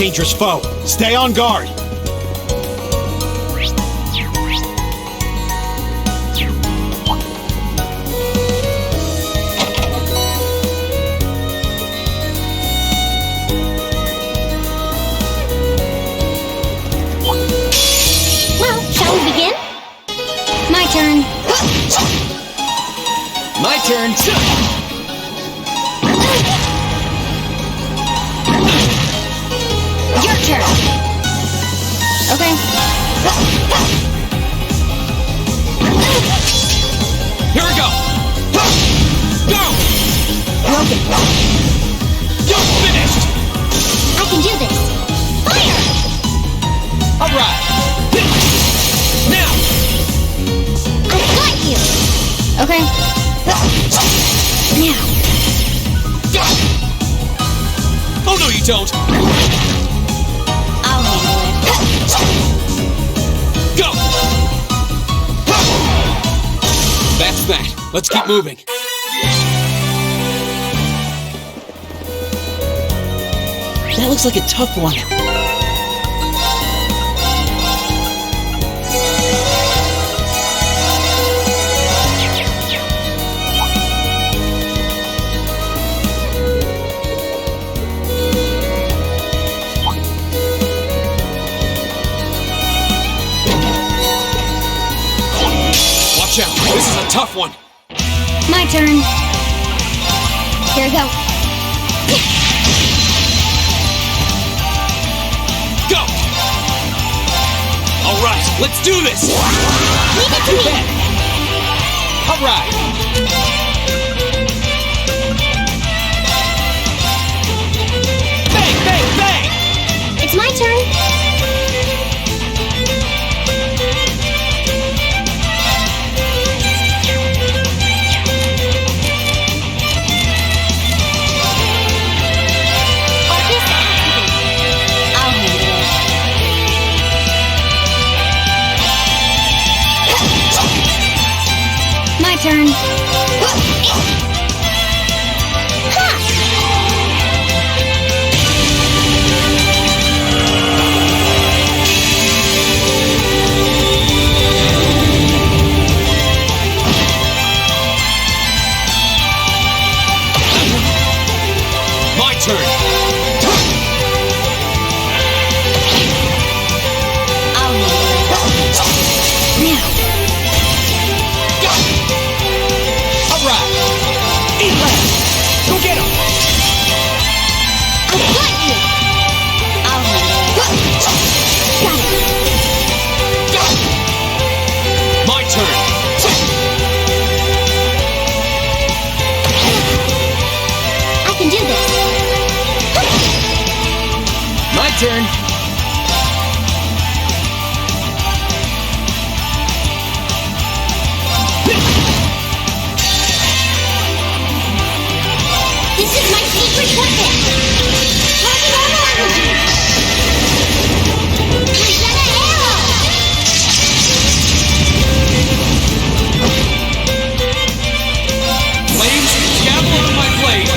dangerous foe. Stay on guard. Well, shall we begin? My turn. My turn. Your turn. Okay. Here we go. Go! Broken. You're finished! I can do this. Fire! All right. Now! I got you. Okay. Now. Oh, no, you don't. I'll handle it. Go! That's that. Let's keep moving. That looks like a tough one. Watch out. This is a tough one. My turn. Here we go. Go! All right, let's do this! Leave it to me. All right! Bang, bang, bang! It's my turn. I'll handle it. My turn. Ha! My turn! I'll handle it. Now. All right! Eat last! Go get him! I got you. I'll handle it. Got it. My turn! I can do this. My turn! This is my secret weapon. Target energy. Present an arrow. Flames, javelin on my blade!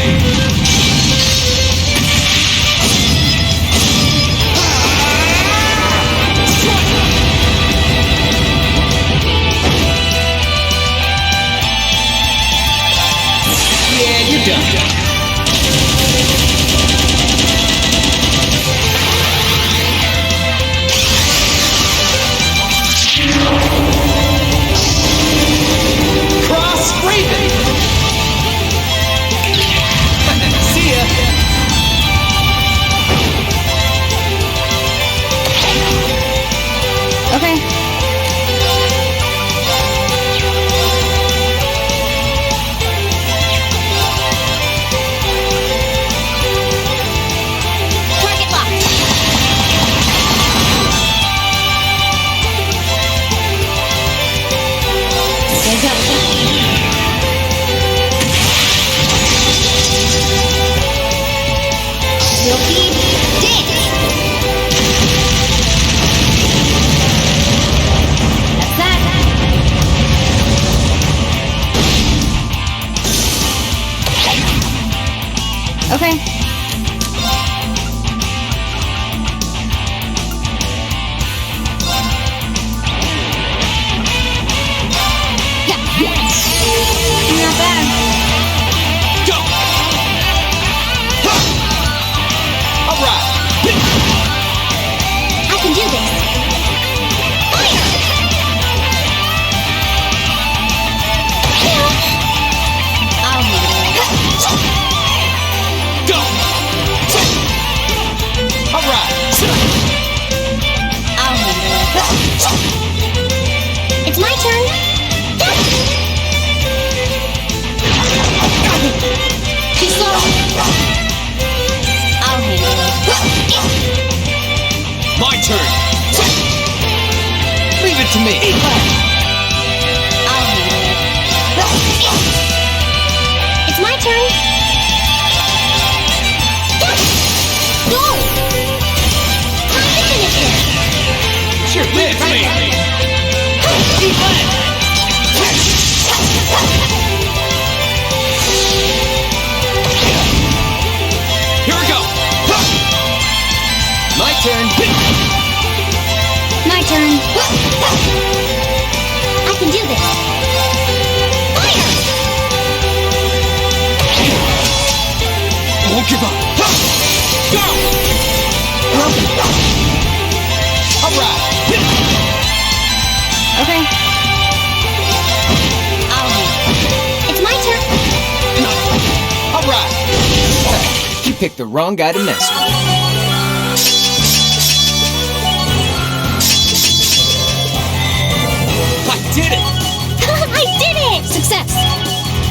Yeah, you're done. Cross Raven! See ya! Okay. Target locked. There you go. You'll be dead. Too slow. I'll handle it. My turn. Leave it to me. I'll handle it. It's my turn. Go! Time to finish this. Sure, leave it to me. Here we go. My turn. My turn. I can do this. Fire! Won't give up. Go! All right. Okay. I'll handle it. It's my turn. All right. You picked the wrong guy to mess with. I did it! I did it! Success.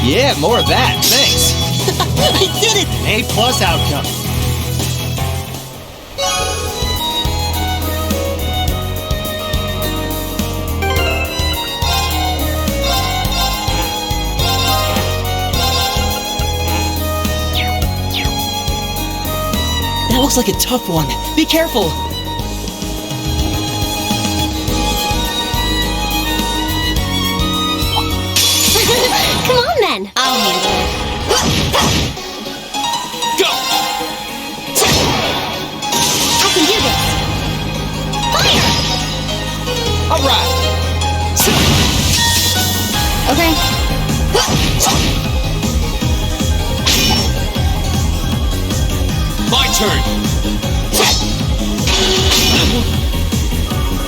Yeah, more of that. Thanks. I did it! A+ outcome. That looks like a tough one. Be careful! Come on then. I'll handle it. Go! I can do this. Fire! All right. Okay. My turn.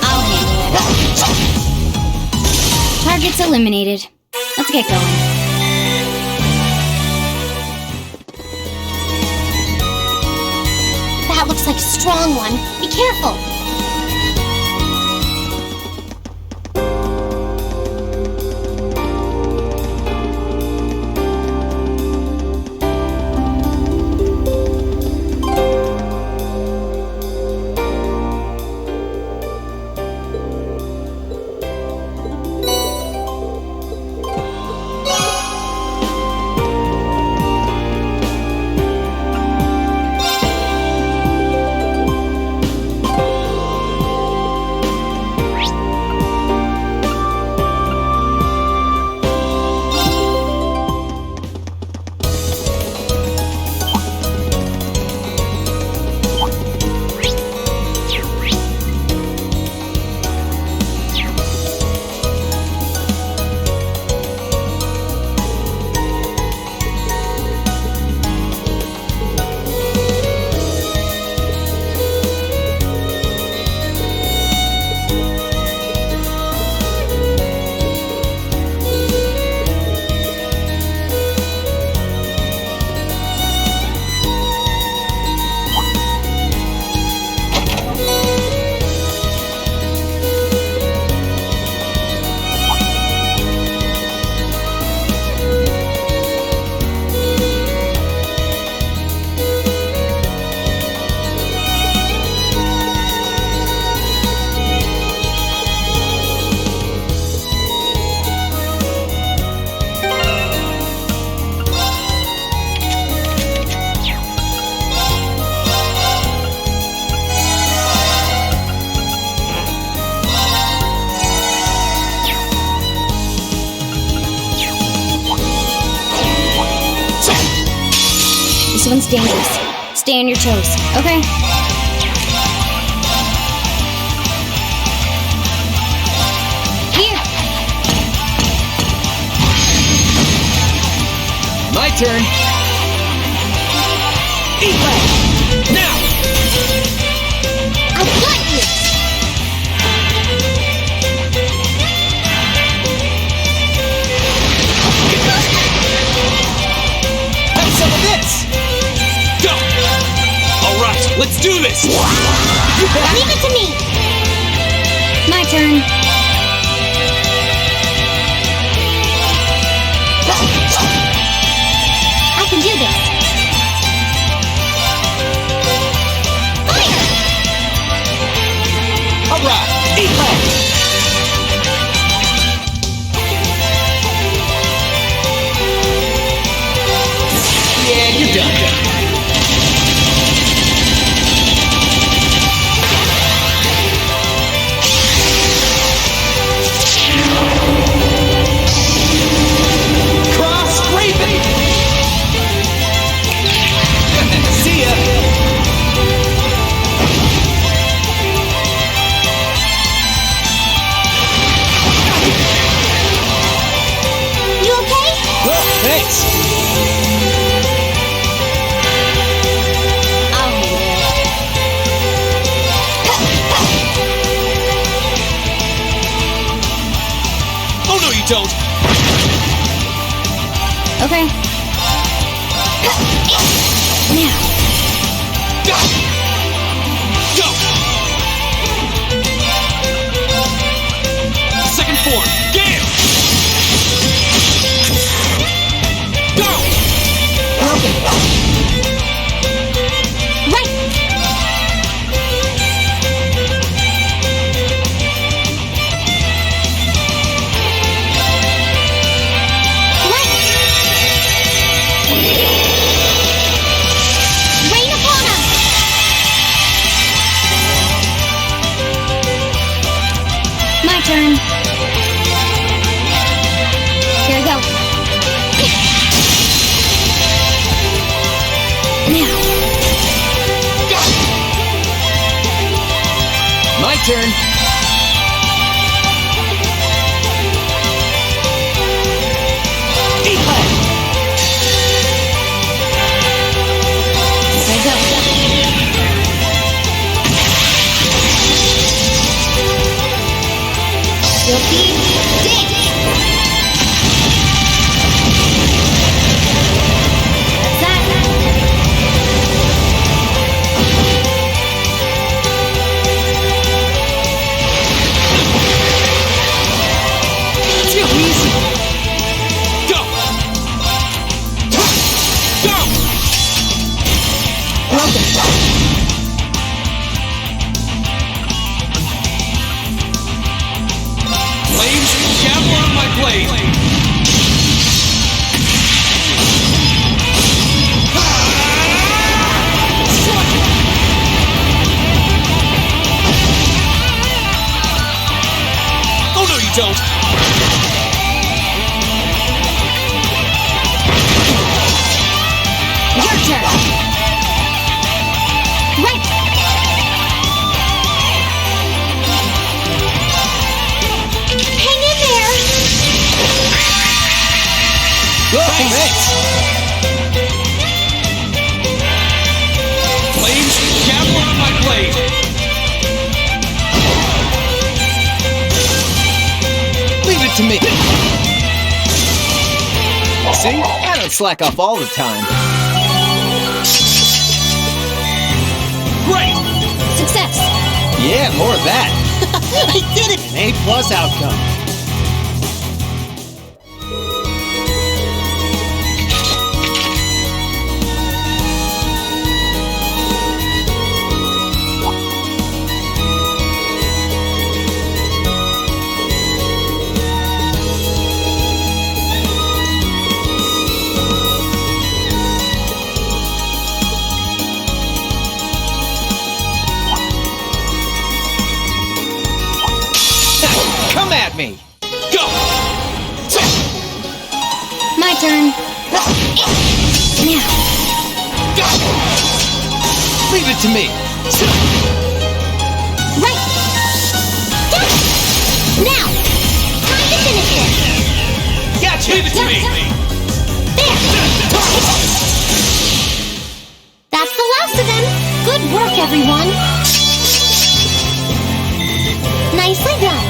I'll handle it. Target's eliminated. Let's get going. That looks like a strong one. Be careful. This one's dangerous. Stay on your toes, okay? Here! My turn. Eat that! Now! I've got you! Have some of this! Go! Alright, let's do this! You bet! Leave it to me! My turn. I can do this. Yeah, you're done. Cross scraping! See ya! You okay? Well, thanks. I'll handle it. Oh, no, you don't. Okay. Now. Go! Go! Second form, Gale! Go! Right. Rain upon us! My turn. Here we go. Now. My turn. Here we go. You'll be dead. That's that. Too easy. Go! Go! Flames scatter on my blade. Oh no, you don't. Your turn. Right. Hang in there. Well, thanks. Flames scatter on my blade. Leave it to me. See? I don't slack off all the time. Great! Success. Yeah, more of that. I did it! An A+ outcome. Come at me! Go! My turn. Now. Go! Leave it to me. Right. Now. Time to finish it. Gotcha! Leave it to me! There. That's the last of them. Good work, everyone. Nicely done.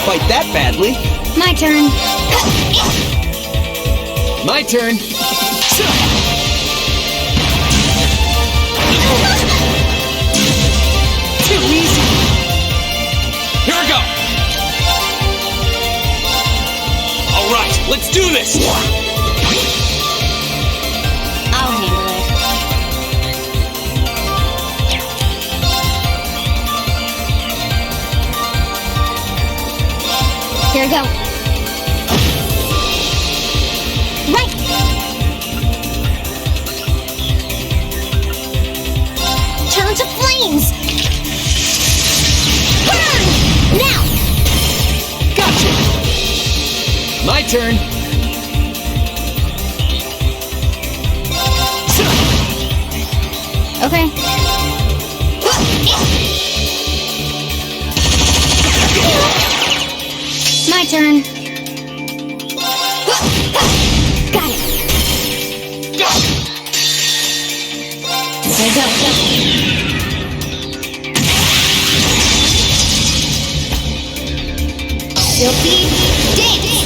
fight that badly. My turn. My turn. Too easy. Here I go. All right, let's do this. I'll handle it. Here we go. Right. Turn to flames. Burn! Now! Gotcha. My turn. Okay. My turn. Got it. There we go. Silky dance.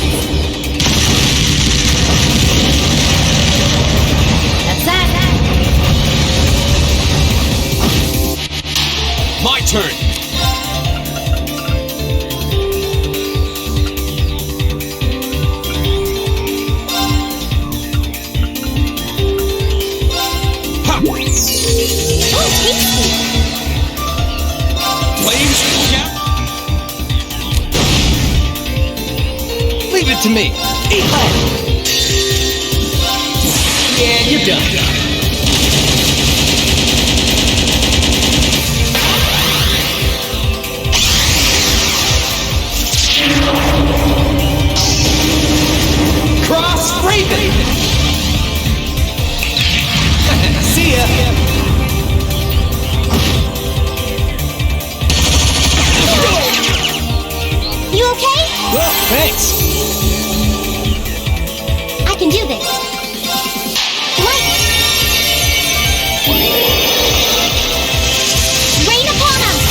That's that. My turn. Ha! Oh, tasty. Flames, look out. Leave it to me. Eat that. Yeah, you're done. Cross Raven! See ya! You okay? Well, thanks. I can do this. Light. Rain upon us.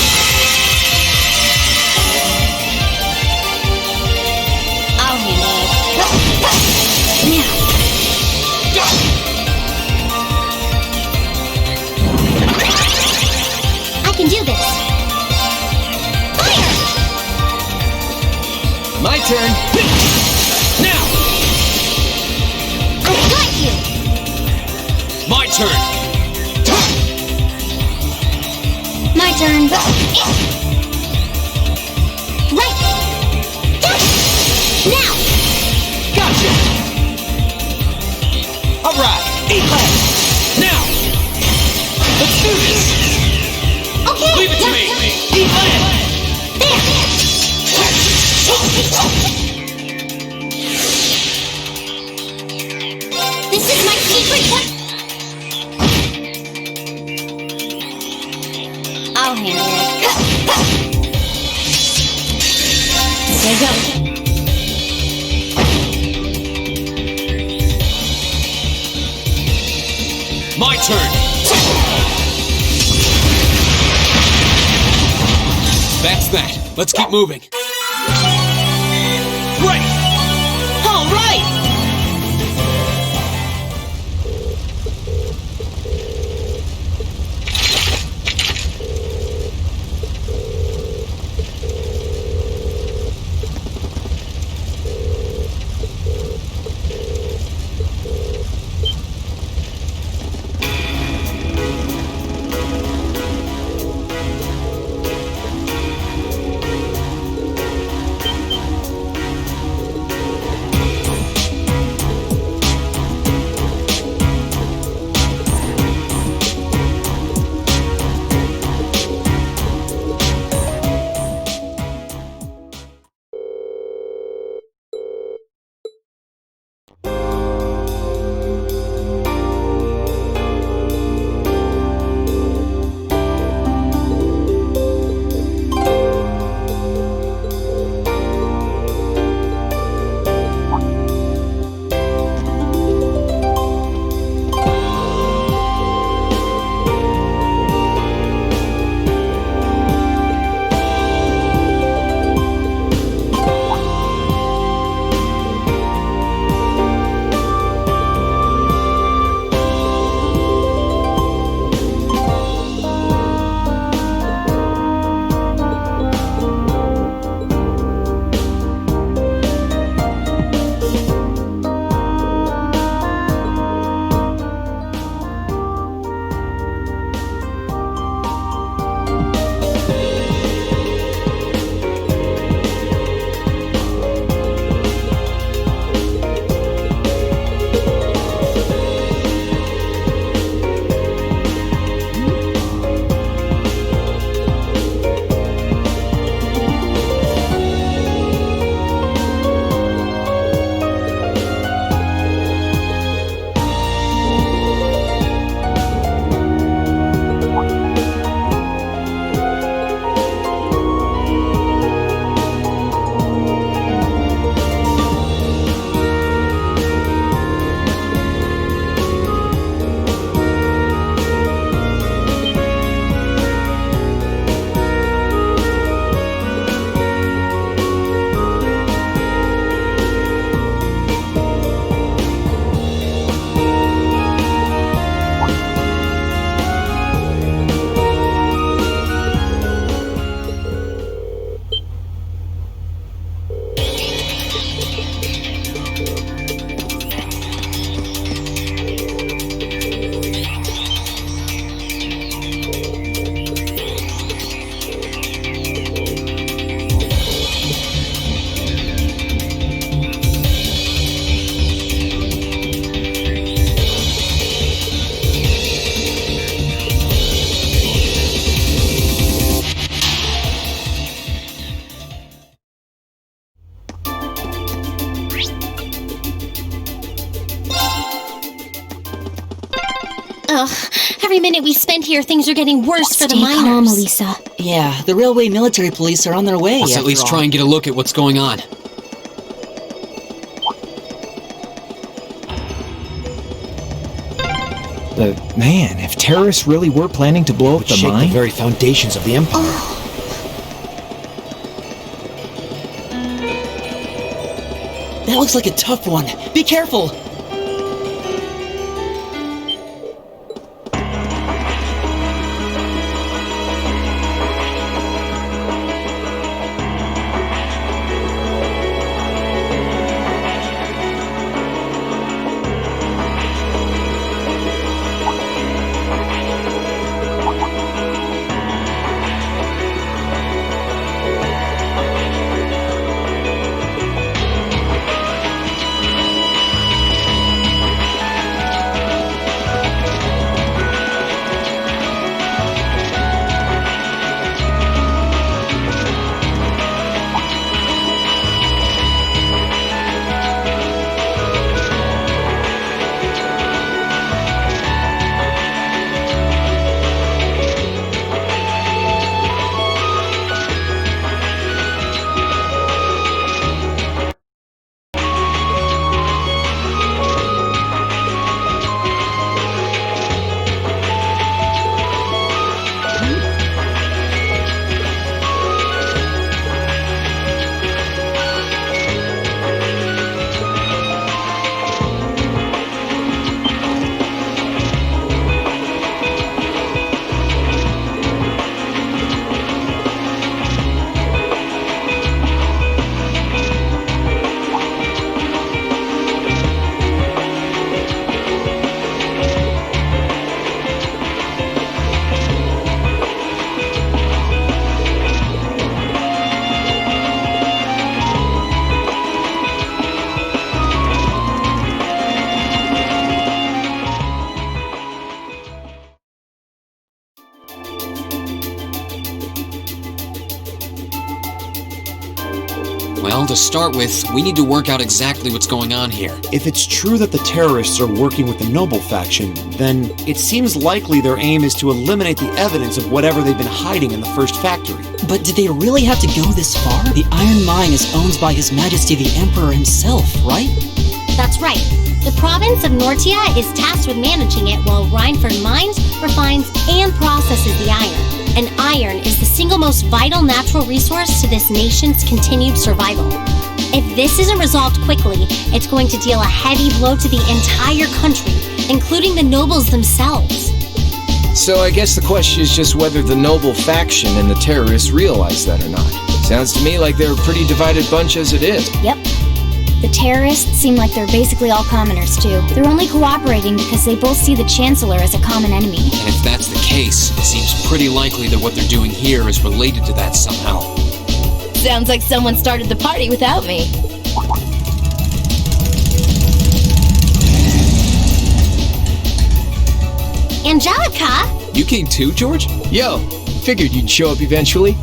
I'll handle it. Now. I can do this. Fire! My turn. Now! I got you. My turn. My turn. Right. Now. Gotcha! Alright, eat that! Now! Let's do this! Okay. Leave it to me! Eat that! This is my secret weapon. I'll handle it. There you go. My turn! That's that. Let's keep moving. Great! All right! Every minute we spend here, things are getting worse for the Stay miners. calm, Elisa. Yeah, the railway military police are on their way. Let's at least try and get a look at what's going on. But man, if terrorists really were planning to blow up the Shake mine, the very foundations of the Empire. That looks like a tough one. Be careful! Well, to start with, we need to work out exactly what's going on here. If it's true that the terrorists are working with the Noble faction, then it seems likely their aim is to eliminate the evidence of whatever they've been hiding in the first factory. But did they really have to go this far? The Iron Mine is owned by His Majesty the Emperor himself, right? That's right. The province of Nortia is tasked with managing it while Rhineford mines, refines, and processes the iron. And iron is the single most vital natural resource to this nation's continued survival. If this isn't resolved quickly, it's going to deal a heavy blow to the entire country, including the nobles themselves. so I guess the question is just whether the Noble faction and the terrorists realize that or not. Sounds to me like they're a pretty divided bunch as it is. Yep. The terrorists seem like they're basically all commoners, too. They're only cooperating because they both see the Chancellor as a common enemy. And if that's the case, it seems pretty likely that what they're doing here is related to that somehow. Sounds like someone started the party without me. Angelica! You came too, George? Yo, figured you'd show up eventually.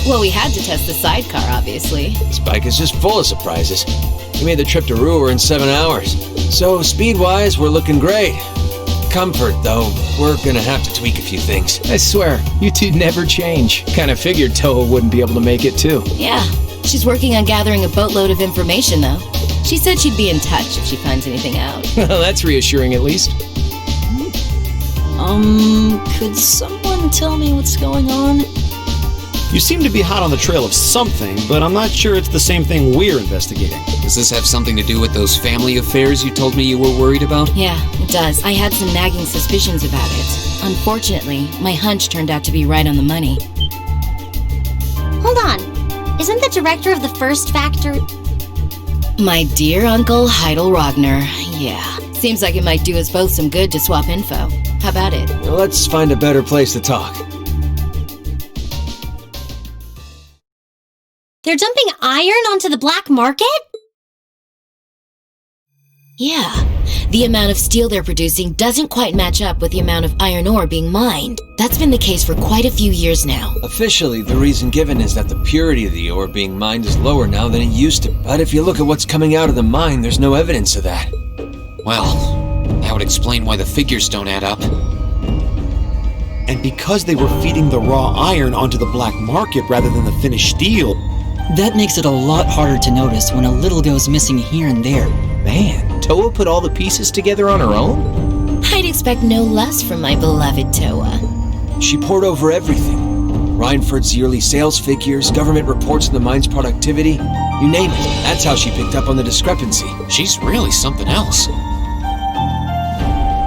Well, we had to test the sidecar, obviously. This bike is just full of surprises. We made the trip to Ruhr in 7 hours. So, speed-wise, we're looking great. Comfort, though, we're gonna have to tweak a few things. I swear, you two never change. Kinda figured Toho wouldn't be able to make it, too. Yeah, she's working on gathering a boatload of information, though. She said she'd be in touch if she finds anything out. Well, that's reassuring, at least. Could someone tell me what's going on? You seem to be hot on the trail of something, but I'm not sure it's the same thing we're investigating. Does this have something to do with those family affairs you told me you were worried about? Yeah, it does. I had some nagging suspicions about it. Unfortunately, my hunch turned out to be right on the money. Hold on. Isn't the director of the first factory... My dear Uncle Heidel Rogner. Yeah. Seems like it might do us both some good to swap info. How about it? Well, let's find a better place to talk. They're dumping iron onto the black market? Yeah. The amount of steel they're producing doesn't quite match up with the amount of iron ore being mined. That's been the case for quite a few years now. Officially, the reason given is that the purity of the ore being mined is lower now than it used to. But if you look at what's coming out of the mine, there's no evidence of that. Well, That would explain why the figures don't add up. And because they were feeding the raw iron onto the black market rather than the finished steel, That makes it a lot harder to notice when a little goes missing here and there. Man, Toa put all the pieces together on her own? I'd expect no less from my beloved Toa. She poured over everything. Rhineford's yearly sales figures, government reports on the mine's productivity, you name it. That's how she picked up on the discrepancy. She's really something else.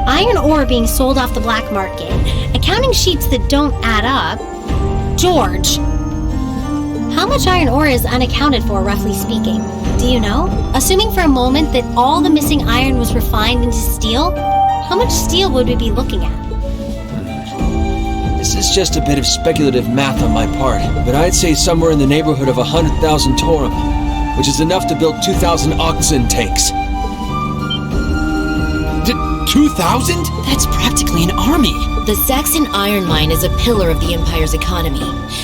Iron ore being sold off the black market, accounting sheets that don't add up. George, how much iron ore is unaccounted for, roughly speaking? Do you know? Assuming for a moment that all the missing iron was refined into steel, how much steel would we be looking at? This is just a bit of speculative math on my part, but I'd say somewhere in the neighborhood of 100,000 Torum, which is enough to build 2,000 oxen tanks. 2,000? That's practically an army. The Saxon iron mine is a pillar of the Empire's economy.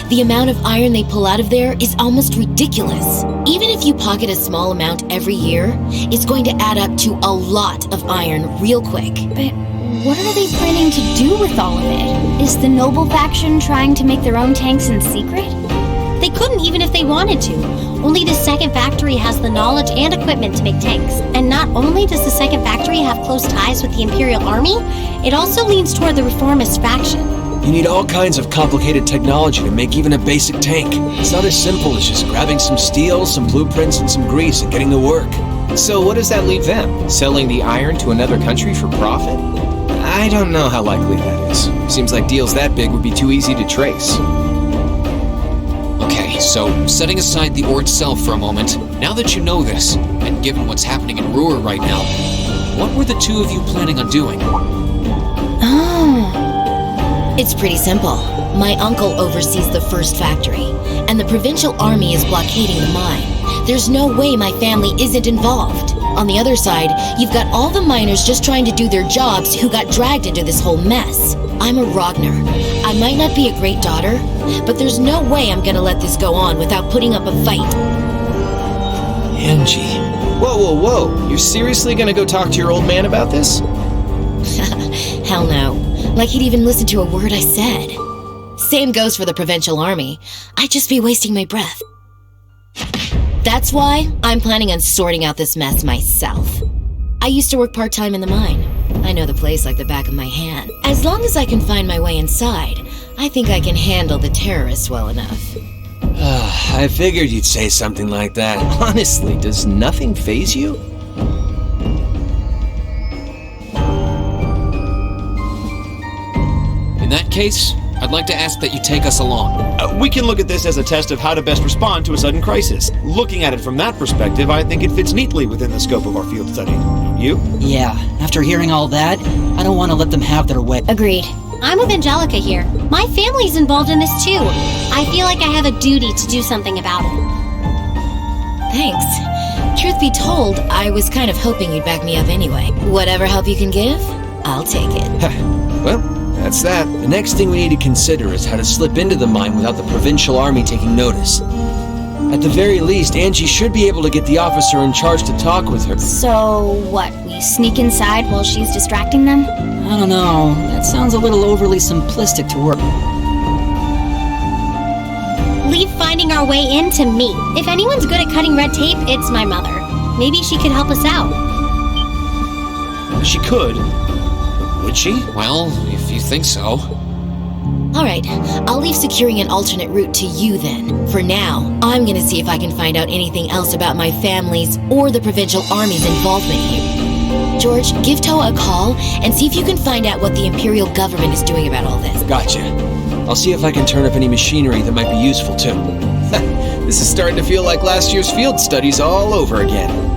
The amount of iron they pull out of there is almost ridiculous. Even if you pocket a small amount every year, it's going to add up to a lot of iron real quick. But what are they planning to do with all of it? Is the noble faction trying to make their own tanks in secret? They couldn't even if they wanted to. Only the second factory has the knowledge and equipment to make tanks. And not only does the second factory have close ties with the Imperial Army, it also leans toward the reformist faction. You need all kinds of complicated technology to make even a basic tank. It's not as simple as just grabbing some steel, some blueprints, and some grease and getting to work. So what does that leave them? Selling the iron to another country for profit? I don't know how likely that is. Seems like deals that big would be too easy to trace. Okay, so setting aside the ore itself for a moment, now that you know this, and given what's happening in Ruhr right now, what were the two of you planning on doing? It's pretty simple. My uncle oversees the first factory, and the provincial army is blockading the mine. There's no way my family isn't involved. On the other side, you've got all the miners just trying to do their jobs who got dragged into this whole mess. I'm a Ragnar. I might not be a great daughter, but there's no way I'm gonna let this go on without putting up a fight. Angie. Whoa. You're seriously gonna go talk to your old man about this? Hell no. Like he'd even listen to a word I said. Same goes for the provincial army. I'd just be wasting my breath. That's why I'm planning on sorting out this mess myself. I used to work part-time in the mine. I know the place like the back of my hand. As long as I can find my way inside, I think I can handle the terrorists well enough. I figured you'd say something like that. Honestly, does nothing faze you? In that case, I'd like to ask that you take us along. We can look at this as a test of how to best respond to a sudden crisis. Looking at it from that perspective, I think it fits neatly within the scope of our field study. You? Yeah, after hearing all that, I don't want to let them have their way. Agreed. I'm with Angelica here. My family's involved in this too. I feel like I have a duty to do something about it. Thanks. Truth be told, I was kind of hoping you'd back me up anyway. Whatever help you can give, I'll take it. Well, that's that. The next thing we need to consider is how to slip into the mine without the provincial army taking notice. At the very least, Angie should be able to get the officer in charge to talk with her. So, what, we sneak inside while she's distracting them? I don't know. That sounds a little overly simplistic to work. Leave finding our way in to me. If anyone's good at cutting red tape, it's my mother. Maybe she could help us out. She could. Would she? Well, if you think so. All right, I'll leave securing an alternate route to you then. For now, I'm gonna see if I can find out anything else about my family's or the provincial army's involvement here. George, give Toa a call and see if you can find out what the Imperial government is doing about all this. Gotcha. I'll see if I can turn up any machinery that might be useful too. This is starting to feel like last year's field studies all over again.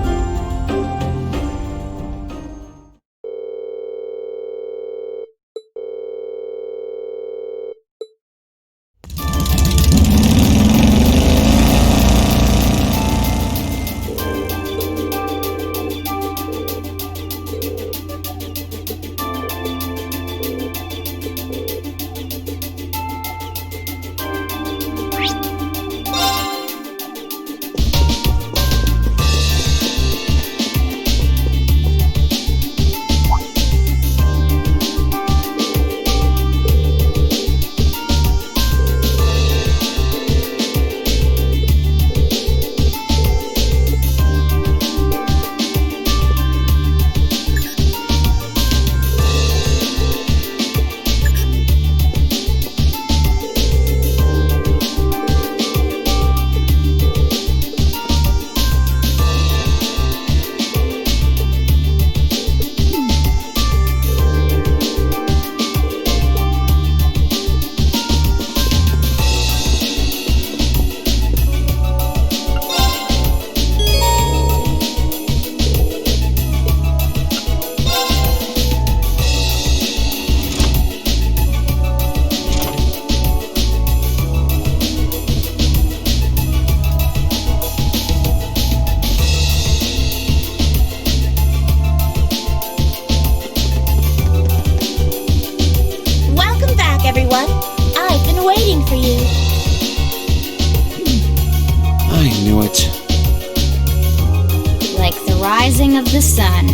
setting of the sun.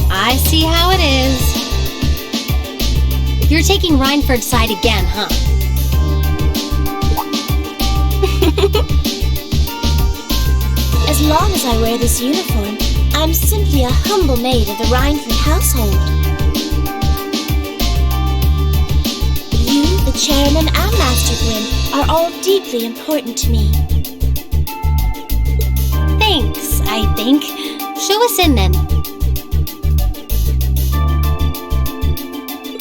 I see how it is. You're taking Rhineford's side again, huh? As long as I wear this uniform, I'm simply a humble maid of the Rhineford household. You, the chairman, and Master Gwyn are all deeply important to me. Thanks, I think. Show us in then.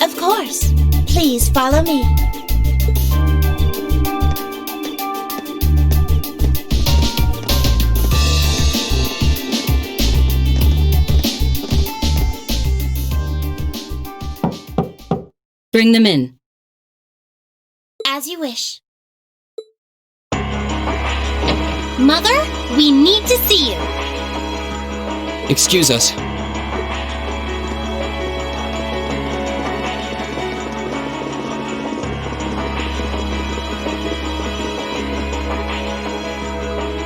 Of course. Please follow me. Bring them in. As you wish. Mother, we need to see you. Excuse us.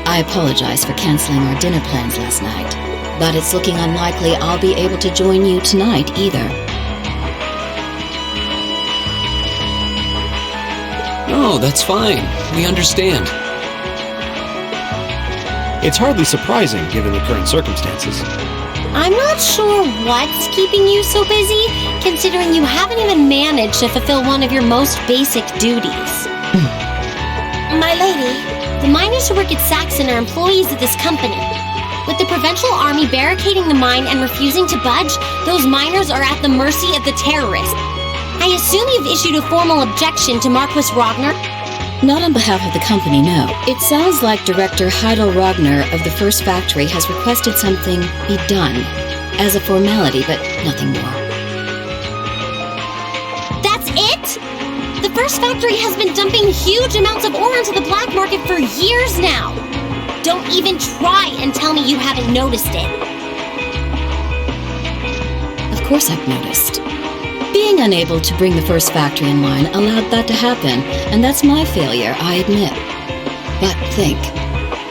I apologize for canceling our dinner plans last night, but it's looking unlikely I'll be able to join you tonight either. No, that's fine. We understand. It's hardly surprising given the current circumstances. I'm not sure what's keeping you so busy, considering you haven't even managed to fulfill one of your most basic duties. My lady. The miners who work at Saxon are employees of this company. With the Provincial Army barricading the mine and refusing to budge, those miners are at the mercy of the terrorists. I assume you've issued a formal objection to Marquis Ragnar? Not on behalf of the company, no. It sounds like Director Heidel Ragnar of the first factory has requested something be done as a formality, but nothing more. That's it? The first factory has been dumping huge amounts of ore into the black market for years now. Don't even try and tell me you haven't noticed it. Of course I've noticed. Being unable to bring the first factory in line allowed that to happen, and that's my failure, I admit. But think,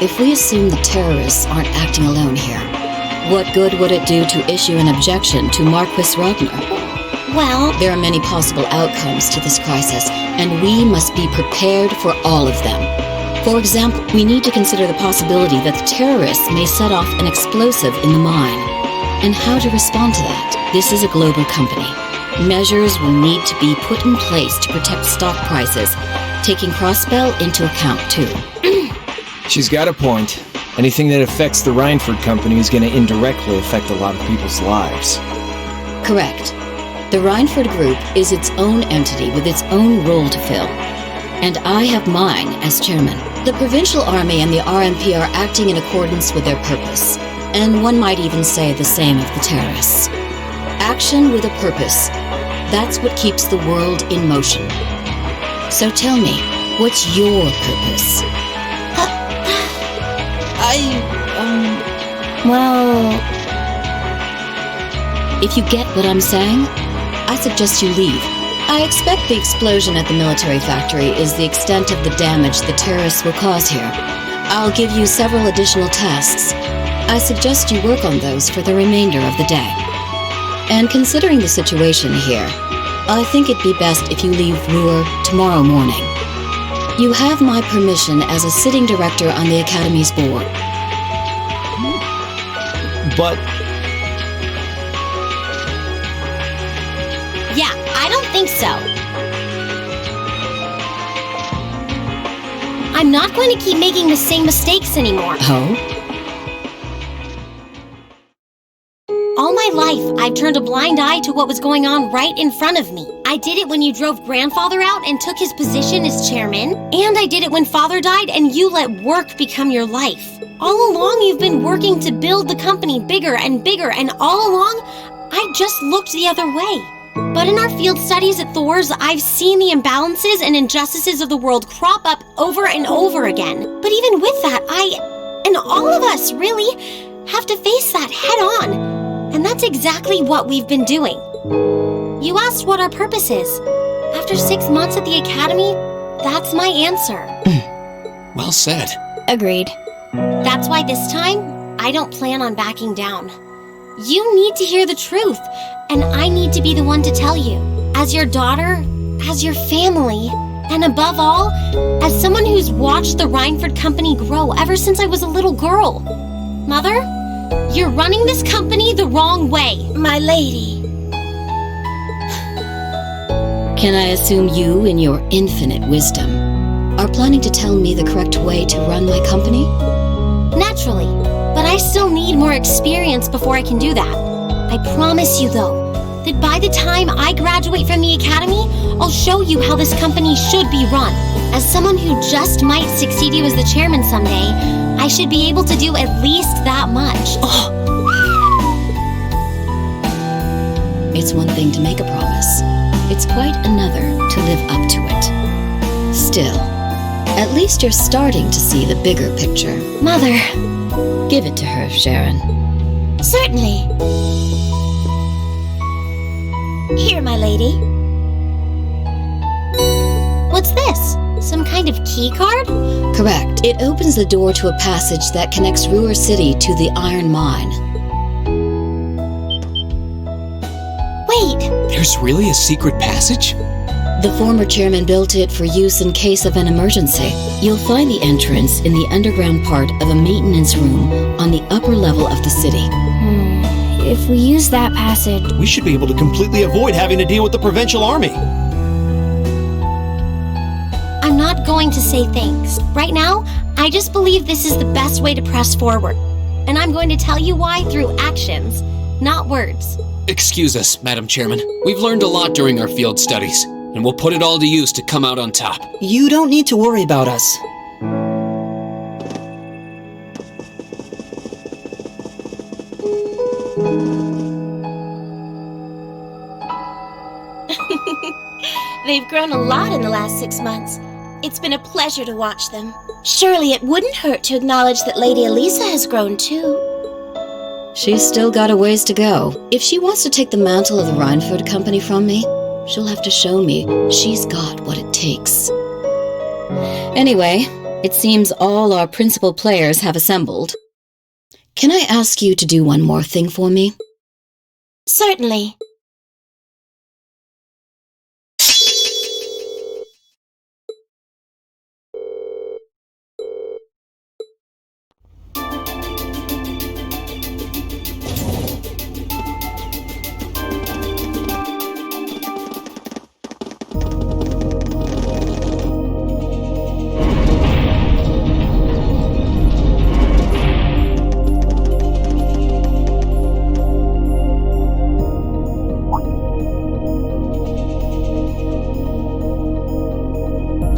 if we assume the terrorists aren't acting alone here, what good would it do to issue an objection to Marquis Ragnar? Well, There are many possible outcomes to this crisis, and we must be prepared for all of them. For example, we need to consider the possibility that the terrorists may set off an explosive in the mine, and how to respond to that. This is a global company. Measures will need to be put in place to protect stock prices, taking Crossbell into account too. She's got a point. Anything that affects the Rhineford company is going to indirectly affect a lot of people's lives. Correct. The Rhineford Group is its own entity with its own role to fill, and I have mine as chairman. The Provincial Army and the RMP are acting in accordance with their purpose, and one might even say the same of the terrorists. Action with a purpose. That's what keeps the world in motion. So tell me, what's your purpose? Well, If you get what I'm saying, I suggest you leave. I expect the explosion at the military factory is the extent of the damage the terrorists will cause here. I'll give you several additional tasks. I suggest you work on those for the remainder of the day. And considering the situation here, I think it'd be best if you leave Ruhr tomorrow morning. You have my permission as a sitting director on the Academy's board. But yeah, I don't think so. I'm not going to keep making the same mistakes anymore. Oh? All my life, I've turned a blind eye to what was going on right in front of me. I did it when you drove Grandfather out and took his position as chairman, and I did it when Father died and you let work become your life. All along, you've been working to build the company bigger, and all along, I just looked the other way. But in our field studies at Thor's, I've seen the imbalances and injustices of the world crop up over and over again. But even with that, and all of us, really, have to face that head on. And that's exactly what we've been doing. You asked what our purpose is. After 6 months at the Academy, that's my answer. Well said. agreed. That's why this time, I don't plan on backing down. You need to hear the truth, and I need to be the one to tell you. As your daughter, as your family, and above all, as someone who's watched the Rhineford Company grow ever since I was a little girl. Mother, you're running this company the wrong way. My lady. Can I assume you, in your infinite wisdom, are planning to tell me the correct way to run my company? Naturally, but I still need more experience before I can do that. I promise you, though, that by the time I graduate from the academy, I'll show you how this company should be run. As someone who just might succeed you as the chairman someday, I should be able to do at least that much. Oh. It's one thing to make a promise. It's quite another to live up to it. Still, at least you're starting to see the bigger picture. Mother. Give it to her, Sharon. Certainly. Here, my lady. What's this? Some kind of key card? Correct. It opens the door to a passage that connects Ruhr City to the iron mine. Wait! There's really a secret passage? The former chairman built it for use in case of an emergency. You'll find the entrance in the underground part of a maintenance room on the upper level of the city. If we use that passage... We should be able to completely avoid having to deal with the Provincial Army. I'm not going to say thanks. Right now, I just believe this is the best way to press forward. And I'm going to tell you why through actions, not words. Excuse us, Madam Chairman. We've learned a lot during our field studies, and we'll put it all to use to come out on top. You don't need to worry about us. They've grown a lot in the last 6 months. It's been a pleasure to watch them. Surely it wouldn't hurt to acknowledge that Lady Elisa has grown too. She's still got a ways to go. If she wants to take the mantle of the Rhineford Company from me, she'll have to show me she's got what it takes. Anyway, it seems all our principal players have assembled. Can I ask you to do one more thing for me? Certainly.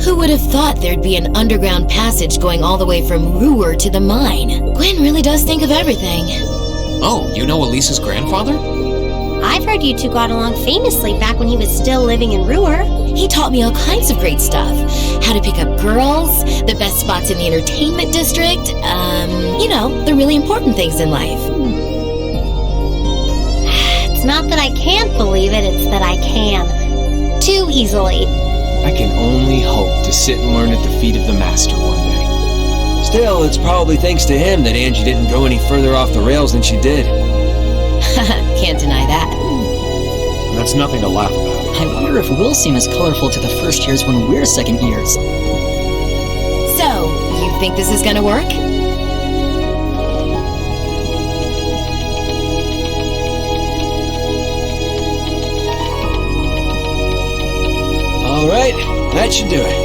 Who would have thought there'd be an underground passage going all the way from Ruhr to the mine? Gwen really does think of everything. Oh, you know Elisa's grandfather? I've heard you two got along famously back when he was still living in Ruhr. He taught me all kinds of great stuff. How to pick up girls, the best spots in the entertainment district, the really important things in life. It's not that I can't believe it, it's that I can. Too easily. I can only hope to sit and learn at the feet of the master one day. Still, it's probably thanks to him that Angie didn't go any further off the rails than she did. Can't deny that. That's nothing to laugh about. I wonder if we'll seem as colorful to the first years when we're second years. So, you think this is gonna work? All right, that should do it.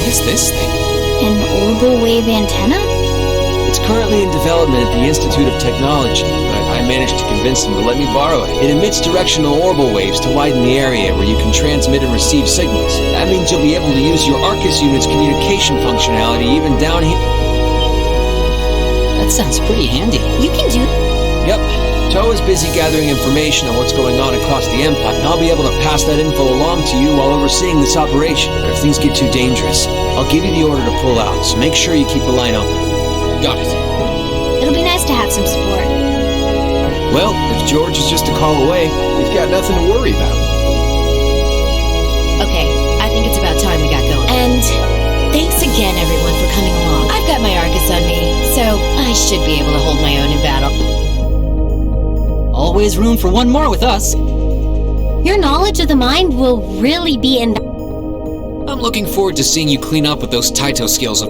What is this thing? An orbital wave antenna? It's currently in development at the Institute of Technology, but I managed to convince them to let me borrow it. It emits directional orbital waves to widen the area where you can transmit and receive signals. That means you'll be able to use your Arcus unit's communication functionality even down here. That sounds pretty handy. You can do... Yep. Joe is busy gathering information on what's going on across the Empire, and I'll be able to pass that info along to you while overseeing this operation. But if things get too dangerous, I'll give you the order to pull out, so make sure you keep the line open. Got it. It'll be nice to have some support. Well, if George is just a call away, we've got nothing to worry about. Okay, I think it's about time we got going. And thanks again, everyone, for coming along. I've got my Arcus on me, should be able to hold my own in battle. Always room for one more with us. Your knowledge of the mind will really be in. I'm looking forward to seeing you clean up with those Taito skills.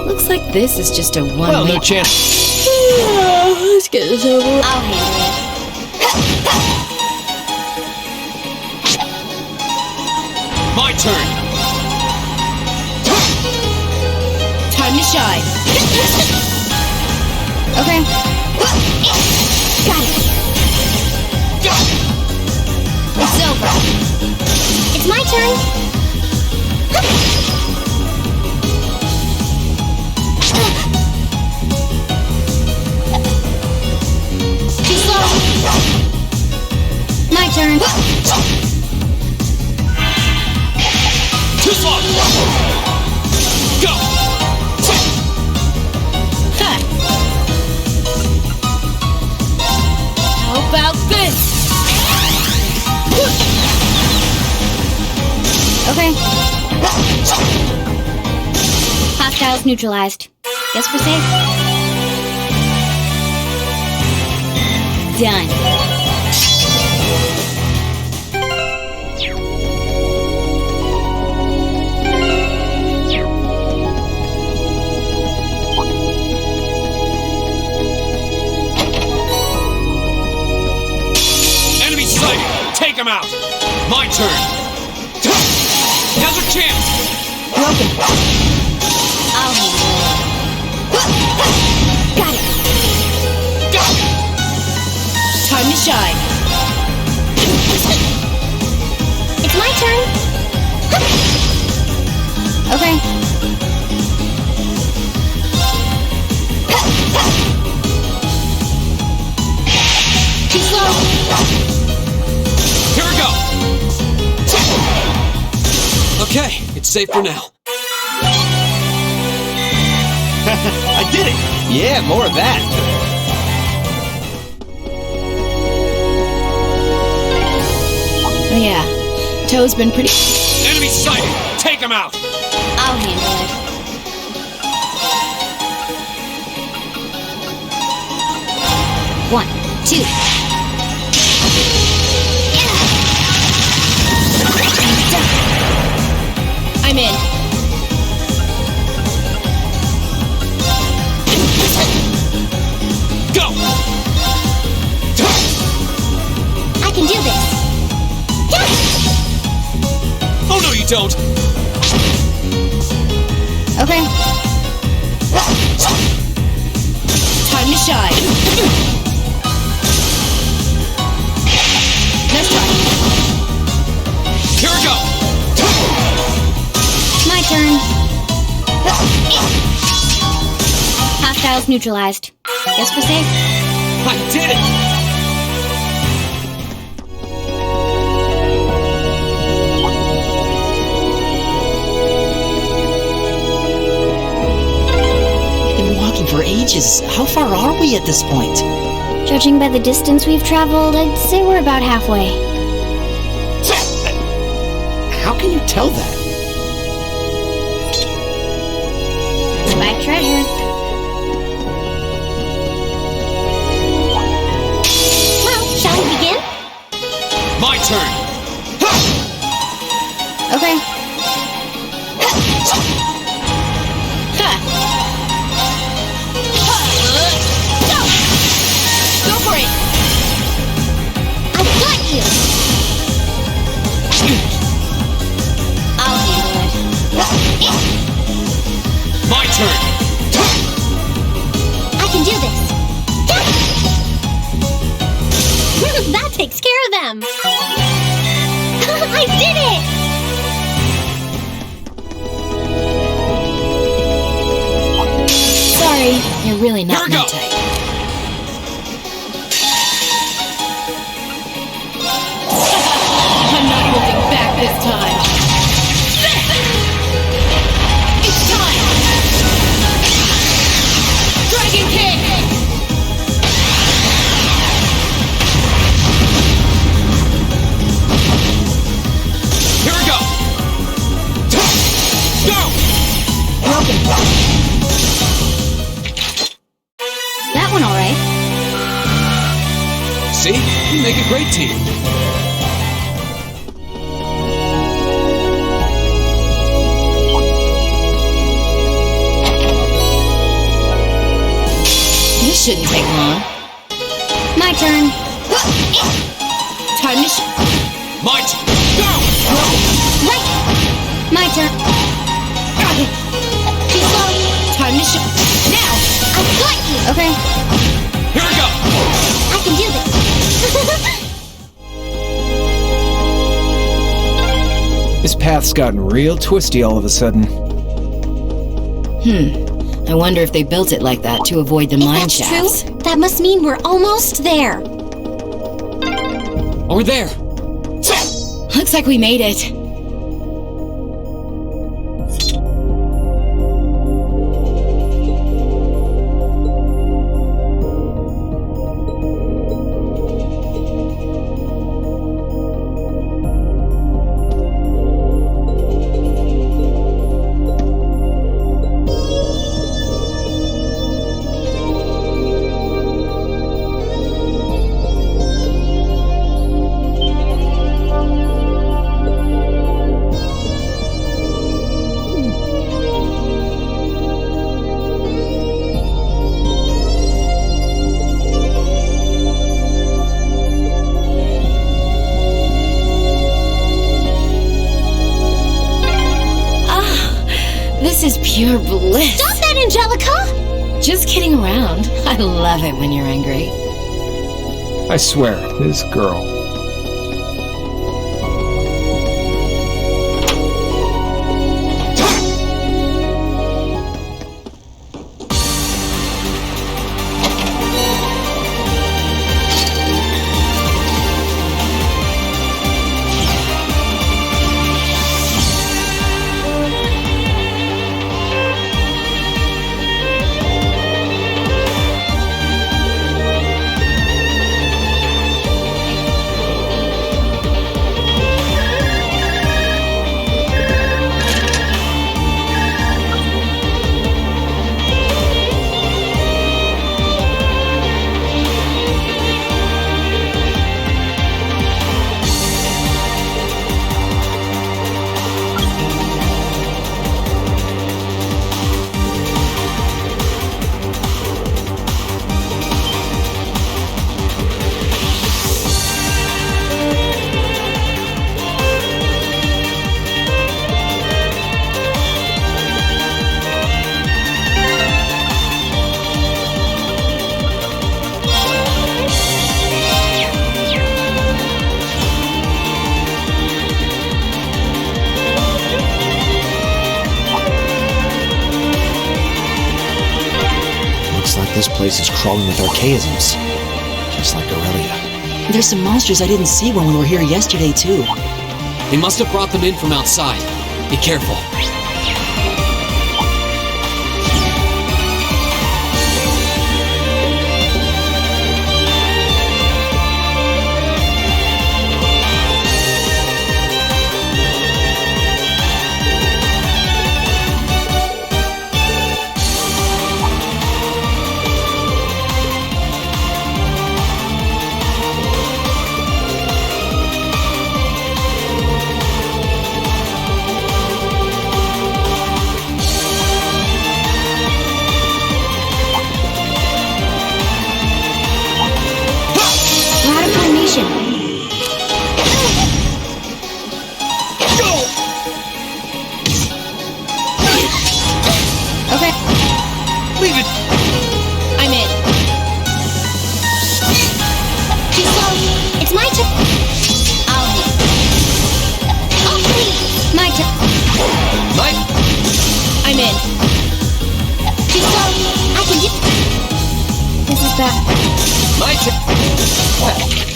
Looks like this is just a one-way... Well, no chance. Let's get this over with. I'll handle it. My turn! Time to shine. Okay. Got it. It's over. It's my turn. Too slow. My turn. Too slow! Go! How about this? Okay. Hostiles neutralized. Guess we're safe. Done. Enemy sighted! Take him out! My turn! Now's our chance! I'll handle it. Got it. Time to shine. It's my turn. Okay. Too slow. Here we go! Okay, it's safe for now. I did it! Yeah, more of that. Oh yeah, Toe's been pretty... Enemy sighted! Take him out! I'll handle it. One, two. I'm in. Go! I can do this. Oh no, you don't! Okay. Time to shine. Let's try. Here we go! My turn. Hostiles neutralized. Guess we're safe. I did it! We've been walking for ages. How far are we at this point? Judging by the distance we've traveled, I'd say we're about halfway. How can you tell that? By treasure. Well, shall we begin? My turn! Okay. They're really not Here we my go. type. I'm not holding back this time. It's time! Dragon Kick! Here we go! Go! That one all right. See? We make a great team. This shouldn't take long. My turn. Time to Might! Go! Right. My turn. Too slow. Time to now! I've got you. Okay. Here we go! I can do this. This path's gotten real twisty all of a sudden. I wonder if they built it like that to avoid the mine That's shafts. true. That must mean we're almost there. Over there! Looks like we made it. This is pure bliss. Stop that, Angelica! Just kidding around. I love it when you're angry. I swear, this girl. This place is crawling with archaisms, just like Aurelia. There's some monsters I didn't see when we were here yesterday, too. They must have brought them in from outside. Be careful.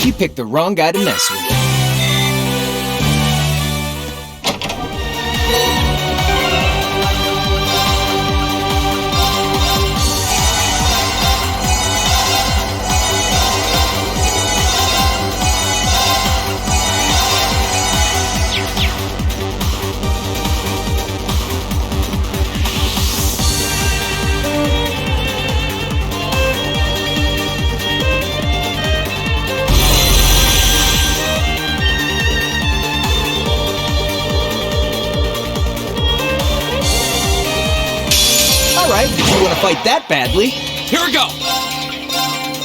You picked the wrong guy to mess with. Alright, if you want to fight that badly. Here we go!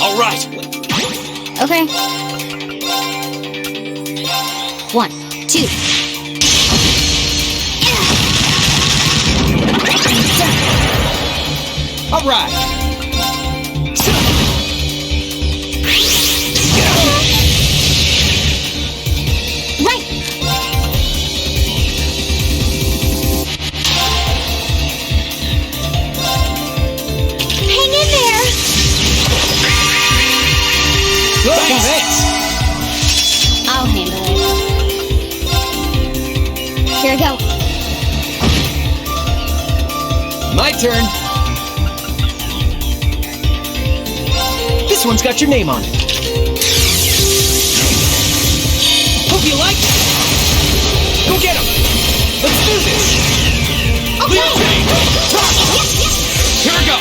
Alright! Okay. 1, 2. Alright! Right. Hang in there. Good, thanks! I'll handle it. Here I go. My turn. This one's got your name on it. Hope you like it. Go get him. Let's do this. Okay! Here we go!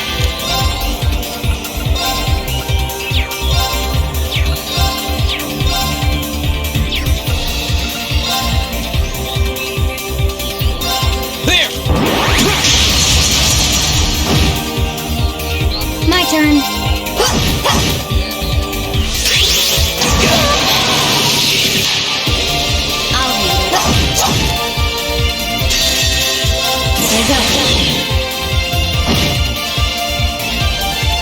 There! My turn. I'll handle it. Here we go.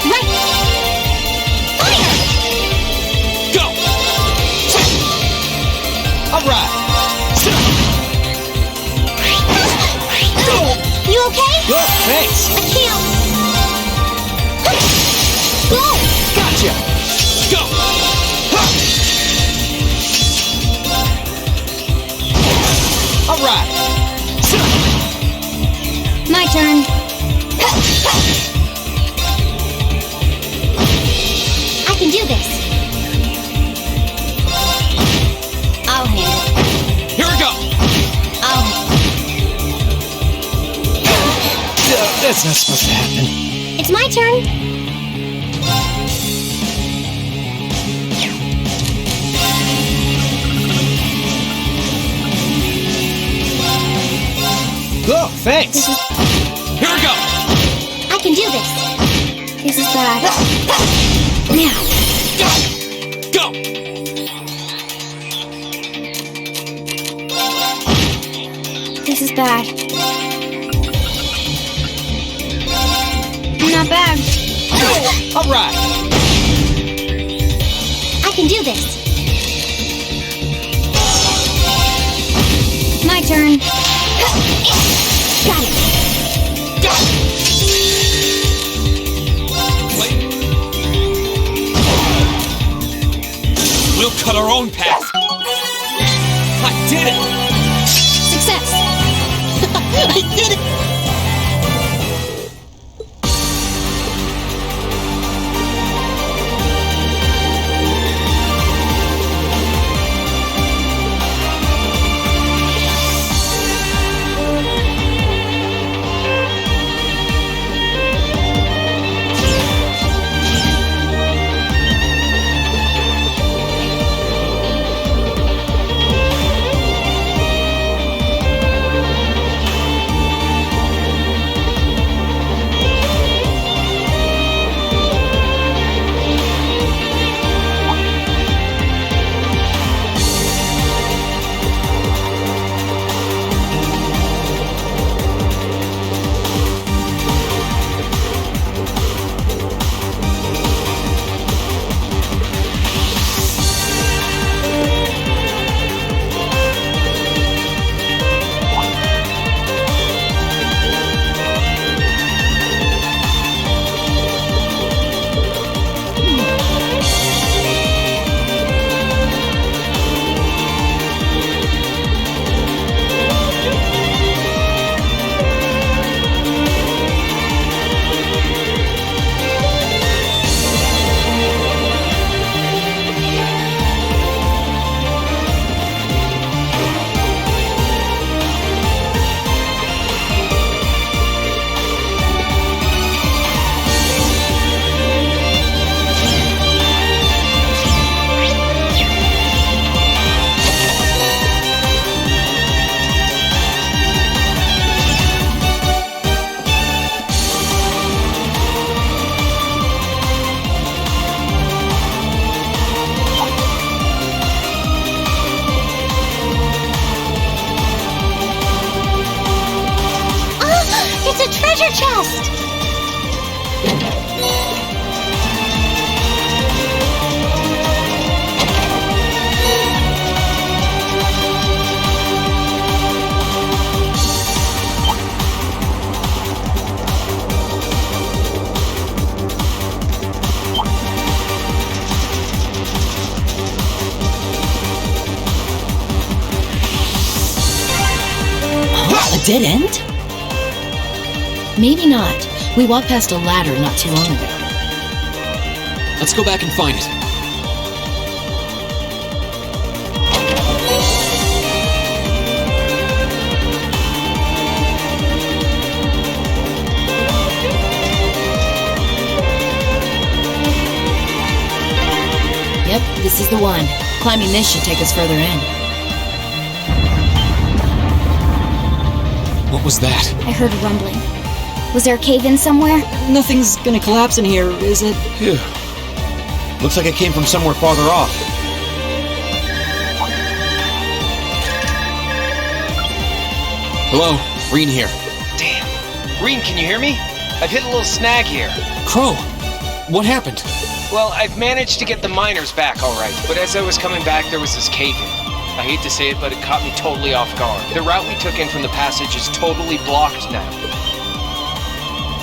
Right. Fire! Go! Alright. You okay? Good, thanks. I can't. Go! Gotcha. Go! Alright. My turn. I can do this. I'll handle it. Here we go! I'll That's not supposed to happen. It's my turn. Oh, thanks. Here we go! I can do this. This is bad. Now. Go! This is bad. Not bad. Alright. I can do this. My turn. Got it. We'll cut our own path! I did it! Success. I did it! treasure chest! A dead end? Maybe not. We walked past a ladder not too long ago. Let's go back and find it. Yep, this is the one. Climbing this should take us further in. What was that? I heard a rumbling. Was there a cave-in somewhere? Nothing's gonna collapse in here, is it? Phew. Looks like it came from somewhere farther off. Hello, Reen here. Damn. Reen, can you hear me? I've hit a little snag here. Crow, what happened? Well, I've managed to get the miners back all right, but as I was coming back, there was this cave-in. I hate to say it, but it caught me totally off guard. The route we took in from the passage is totally blocked now.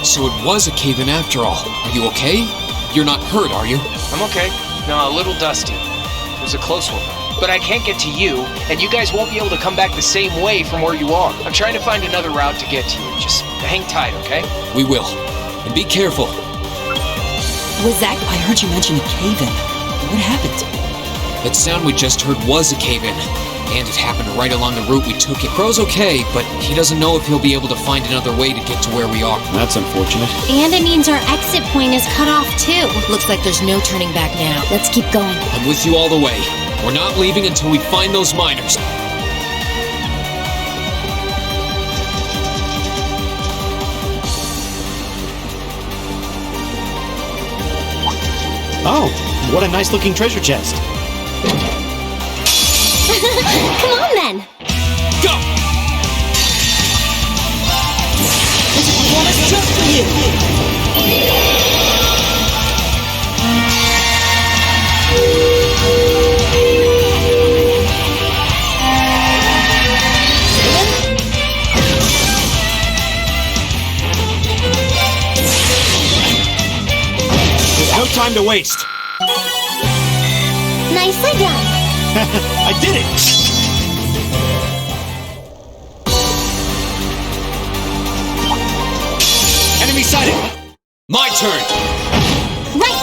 So it was a cave-in after all. Are you okay? You're not hurt, are you? I'm okay. No, a little dusty. It was a close one, though. But I can't get to you, and you guys won't be able to come back the same way from where you are. I'm trying to find another route to get to you. Just hang tight, okay? We will. And be careful. Was that? I heard you mention a cave-in. What happened? That sound we just heard was a cave-in. And it happened right along the route we took it. Crow's okay, but he doesn't know if he'll be able to find another way to get to where we are. That's unfortunate. And it means our exit point is cut off, too. Looks like there's no turning back now. Let's keep going. I'm with you all the way. We're not leaving until we find those miners. Oh, what a nice looking treasure chest. Come on, then. Go! It's a performance just for you! There's no time to waste. Nicely done. I did it! Enemy sighted! My turn! Right.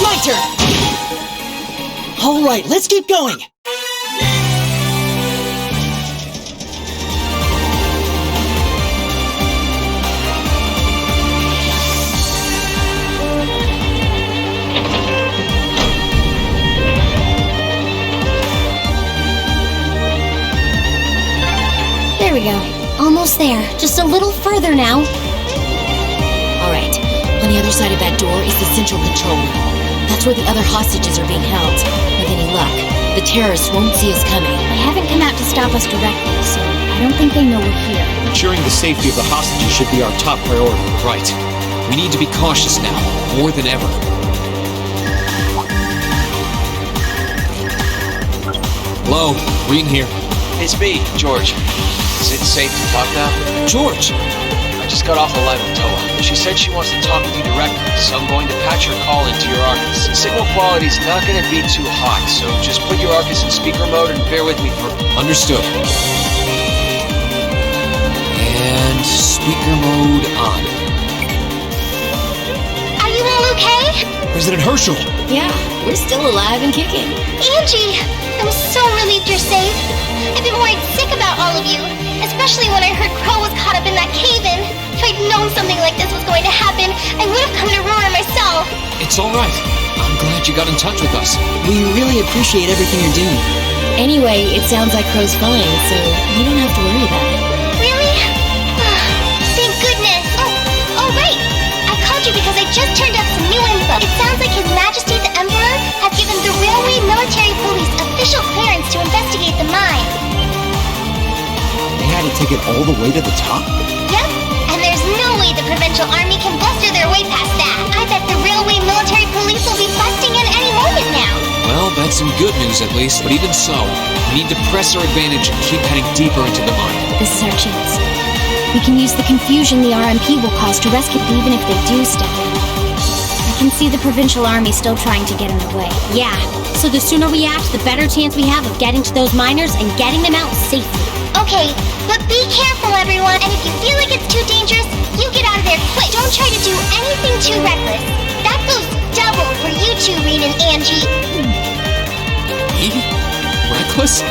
My turn! Alright, let's keep going! There we go. Almost there. Just a little further now. Alright, on the other side of that door is the central control room. That's where the other hostages are being held. With any luck, the terrorists won't see us coming. They haven't come out to stop us directly, so I don't think they know we're here. Ensuring the safety of the hostages should be our top priority. Right. We need to be cautious now, more than ever. Hello, Reen here. It's me, George. Is it safe to talk now? George! I just got off the line with Toa. She said she wants to talk with you directly, so I'm going to patch your call into your Arcus. Signal quality's not going to be too hot, so just put your Arcus in speaker mode and bear with me for... Understood. And speaker mode on. Are you all okay? President Herschel! Yeah, we're still alive and kicking. Angie! I'm so relieved you're safe. I've been worried sick about all of you, especially when I heard Crow was caught up in that cave-in. If I'd known something like this was going to happen, I would have come to Roar myself. It's all right. I'm glad you got in touch with us. We really appreciate everything you're doing. Anyway, it sounds like Crow's fine, so you don't have to worry about it. Really? Thank goodness. Oh, right. I called you because I just turned up some new info. It sounds like His Majesty the Emperor has given the Railway Military Police official clearance to investigate the mine. They had to take it all the way to the top? Yep, and there's No way the Provincial Army can bluster their way past that. I bet the railway military police will be busting in any moment now. Well, that's some good news at least, but even so, we need to press our advantage and keep heading deeper into the mine. This is our chance. We can use the confusion the RMP will cause to rescue them even if they do step in. I can see the Provincial Army still trying to get in the way. Yeah, so the sooner we act, the better chance we have of getting to those miners and getting them out safely. Okay, but be careful, everyone. And if you feel like it's too dangerous, you get out of there quick. Don't try to do anything too reckless. That goes double for you two, Reen and Angie. Me? Reckless?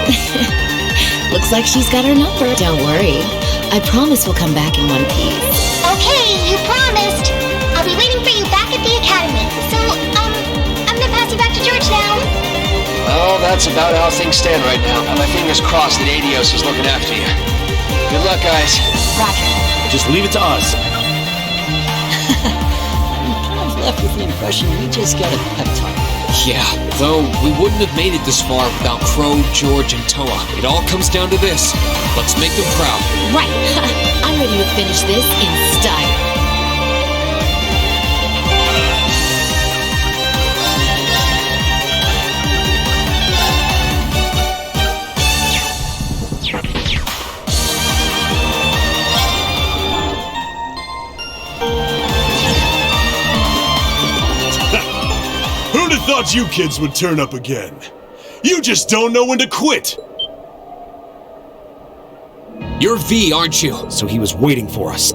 Looks like she's got her number. Don't worry. I promise we'll come back in one piece. Okay, you promised. I'll be waiting for you back at the academy. So, I'm gonna pass you back to George now. Well, that's about how things stand right now. Got my fingers crossed that Adios is looking after you. Good luck, guys. Roger. Just leave it to us. I'm kind of left with the impression we just got a pep talk. Yeah, though we wouldn't have made it this far without Crow, George, and Toa. It all comes down to this. Let's make them proud. Right. I'm ready to finish this in style. Who'd have thought you kids would turn up again? You just don't know when to quit! You're V, aren't you? So he was waiting for us.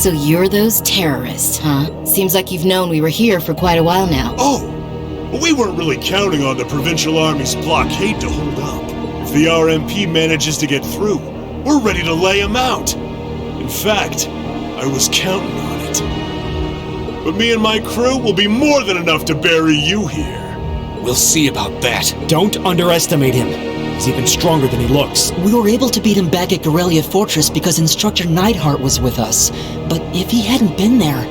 So you're those terrorists, huh? Seems like you've known we were here for quite a while now. Oh! But we weren't really counting on the Provincial Army's blockade to hold up. If the RMP manages to get through, we're ready to lay them out. In fact, I was counting on it. But me and my crew will be more than enough to bury you here. We'll see about that. Don't underestimate him. He's even stronger than he looks. We were able to beat him back at Guerrilla Fortress because Instructor Neidhart was with us. But if he hadn't been there...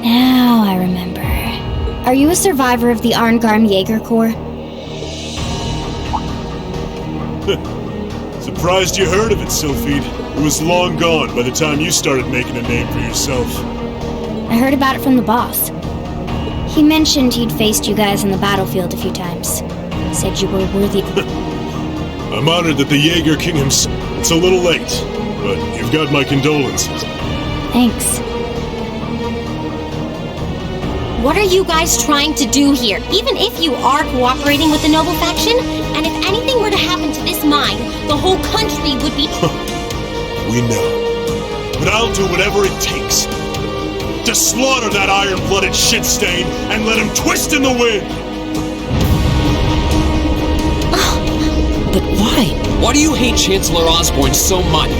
Now I remember. Are you a survivor of the Arngarm Jaeger Corps? Surprised you heard of it, Sylphid. It was long gone by the time you started making a name for yourself. I heard about it from the boss. He mentioned he'd faced you guys in the battlefield a few times. Said you were worthy. I'm honored that the Jaeger King himself... It's a little late, but you've got my condolences. Thanks. What are you guys trying to do here? Even if you are cooperating with the Noble faction, and if anything were to happen to this mine, the whole country would be... We know. But I'll do whatever it takes to slaughter that iron-blooded shit stain and let him twist in the wind! But why? Why do you hate Chancellor Osborne so much?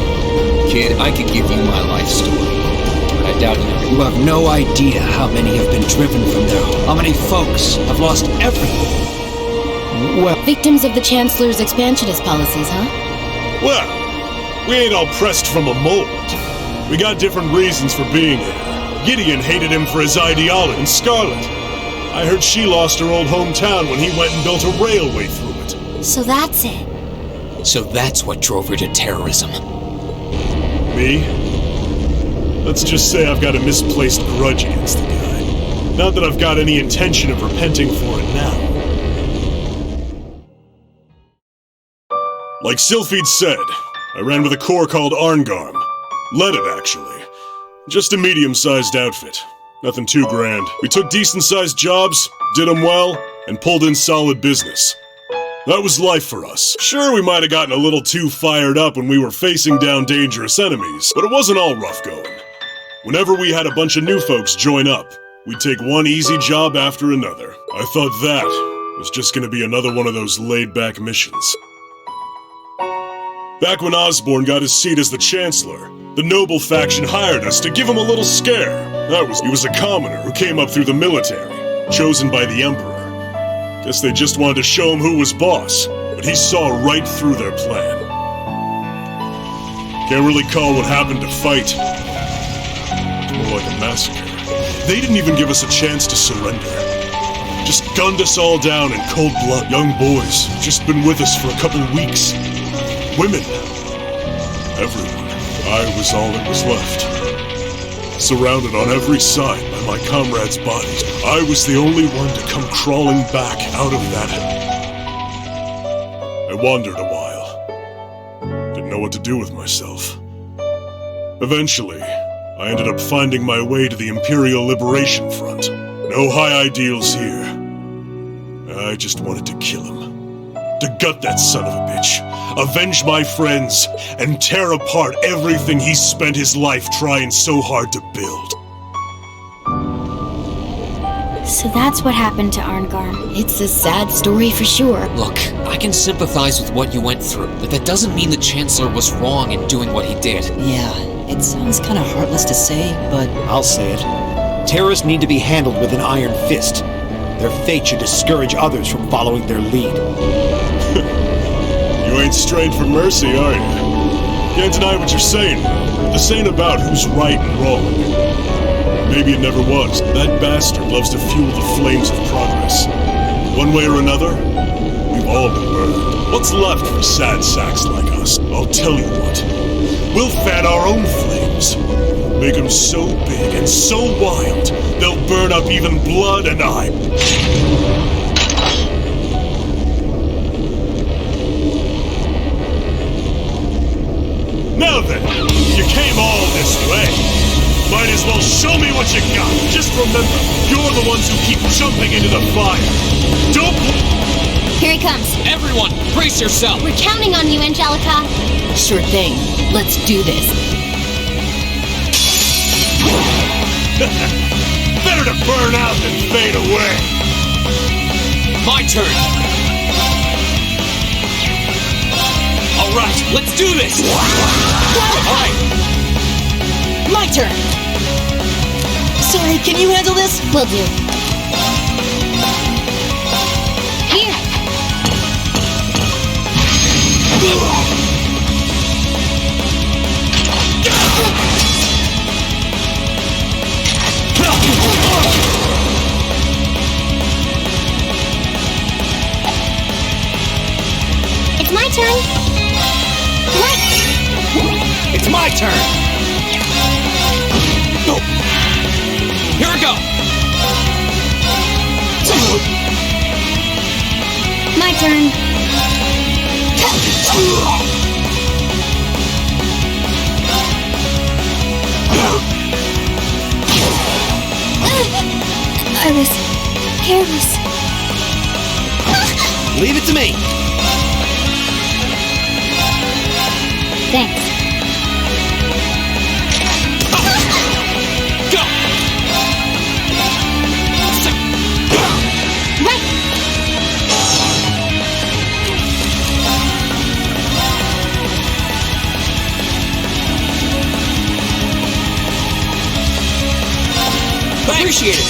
Kid, I could give you my life story, but I doubt you know. You have no idea how many have been driven from there. How many folks have lost everything. Well, Victims of the Chancellor's expansionist policies, huh? Well, we ain't all pressed from a mold. We got different reasons for being here. Gideon hated him for his ideology, and Scarlet. I heard she lost her old hometown when he went and built a railway through it. So that's it. So that's what drove her to terrorism. Me? Let's just say I've got a misplaced grudge against the guy. Not that I've got any intention of repenting for it now. Like Sylphid said, I ran with a corps called Arngarm. Led it, actually. Just a medium-sized outfit. Nothing too grand. We took decent-sized jobs, did them well, and pulled in solid business. That was life for us. Sure, we might have gotten a little too fired up when we were facing down dangerous enemies, but it wasn't all rough going. Whenever we had a bunch of new folks join up, we'd take one easy job after another. I thought that was just gonna be another one of those laid-back missions. Back when Osborne got his seat as the Chancellor, the Noble faction hired us to give him a little scare. He was a commoner who came up through the military, chosen by the Emperor. Guess they just wanted to show him who was boss, but he saw right through their plan. Can't really call what happened to fight. More like a massacre. They didn't even give us a chance to surrender. Just gunned us all down in cold blood. Young boys, just been with us for a couple weeks. women, everyone. I was all that was left. Surrounded on every side by my comrades' bodies, I was the only one to come crawling back out of that. I wandered a while. Didn't know what to do with myself. Eventually, I ended up finding my way to the Imperial Liberation Front. No high ideals here. I just wanted to kill him. To gut that son of a bitch, avenge my friends, and tear apart everything he spent his life trying so hard to build. So that's what happened to Arngarm. It's a sad story for sure. Look, I can sympathize with what you went through, but that doesn't mean the Chancellor was wrong in doing what he did. Yeah, it sounds kind of heartless to say, but... I'll say it. Terrorists need to be handled with an iron fist. Their fate should discourage others from following their lead. You ain't strained for mercy, are you? Can't deny what you're saying. This ain't about who's right and wrong. Maybe it never was. That bastard loves to fuel the flames of progress. One way or another, we've all been burned. What's left for sad sacks like us? I'll tell you what. We'll fan our own flames. Make them so big and so wild, they'll burn up even blood and I. Now then, you came all this way. Might as well show me what you got. Just remember, you're the ones who keep jumping into the fire. Don't... Here he comes. Everyone, brace yourself! We're counting on you, Angelica. Sure thing. Let's do this. Better to burn out than fade away. My turn! Alright, let's do this! Alright! My turn! Sorry, can you handle this? Will do. Here. It's my turn. What? It's my turn! Go! Here we go! My turn. I was careless. Leave it to me. Thanks. Go! Right. Appreciate it!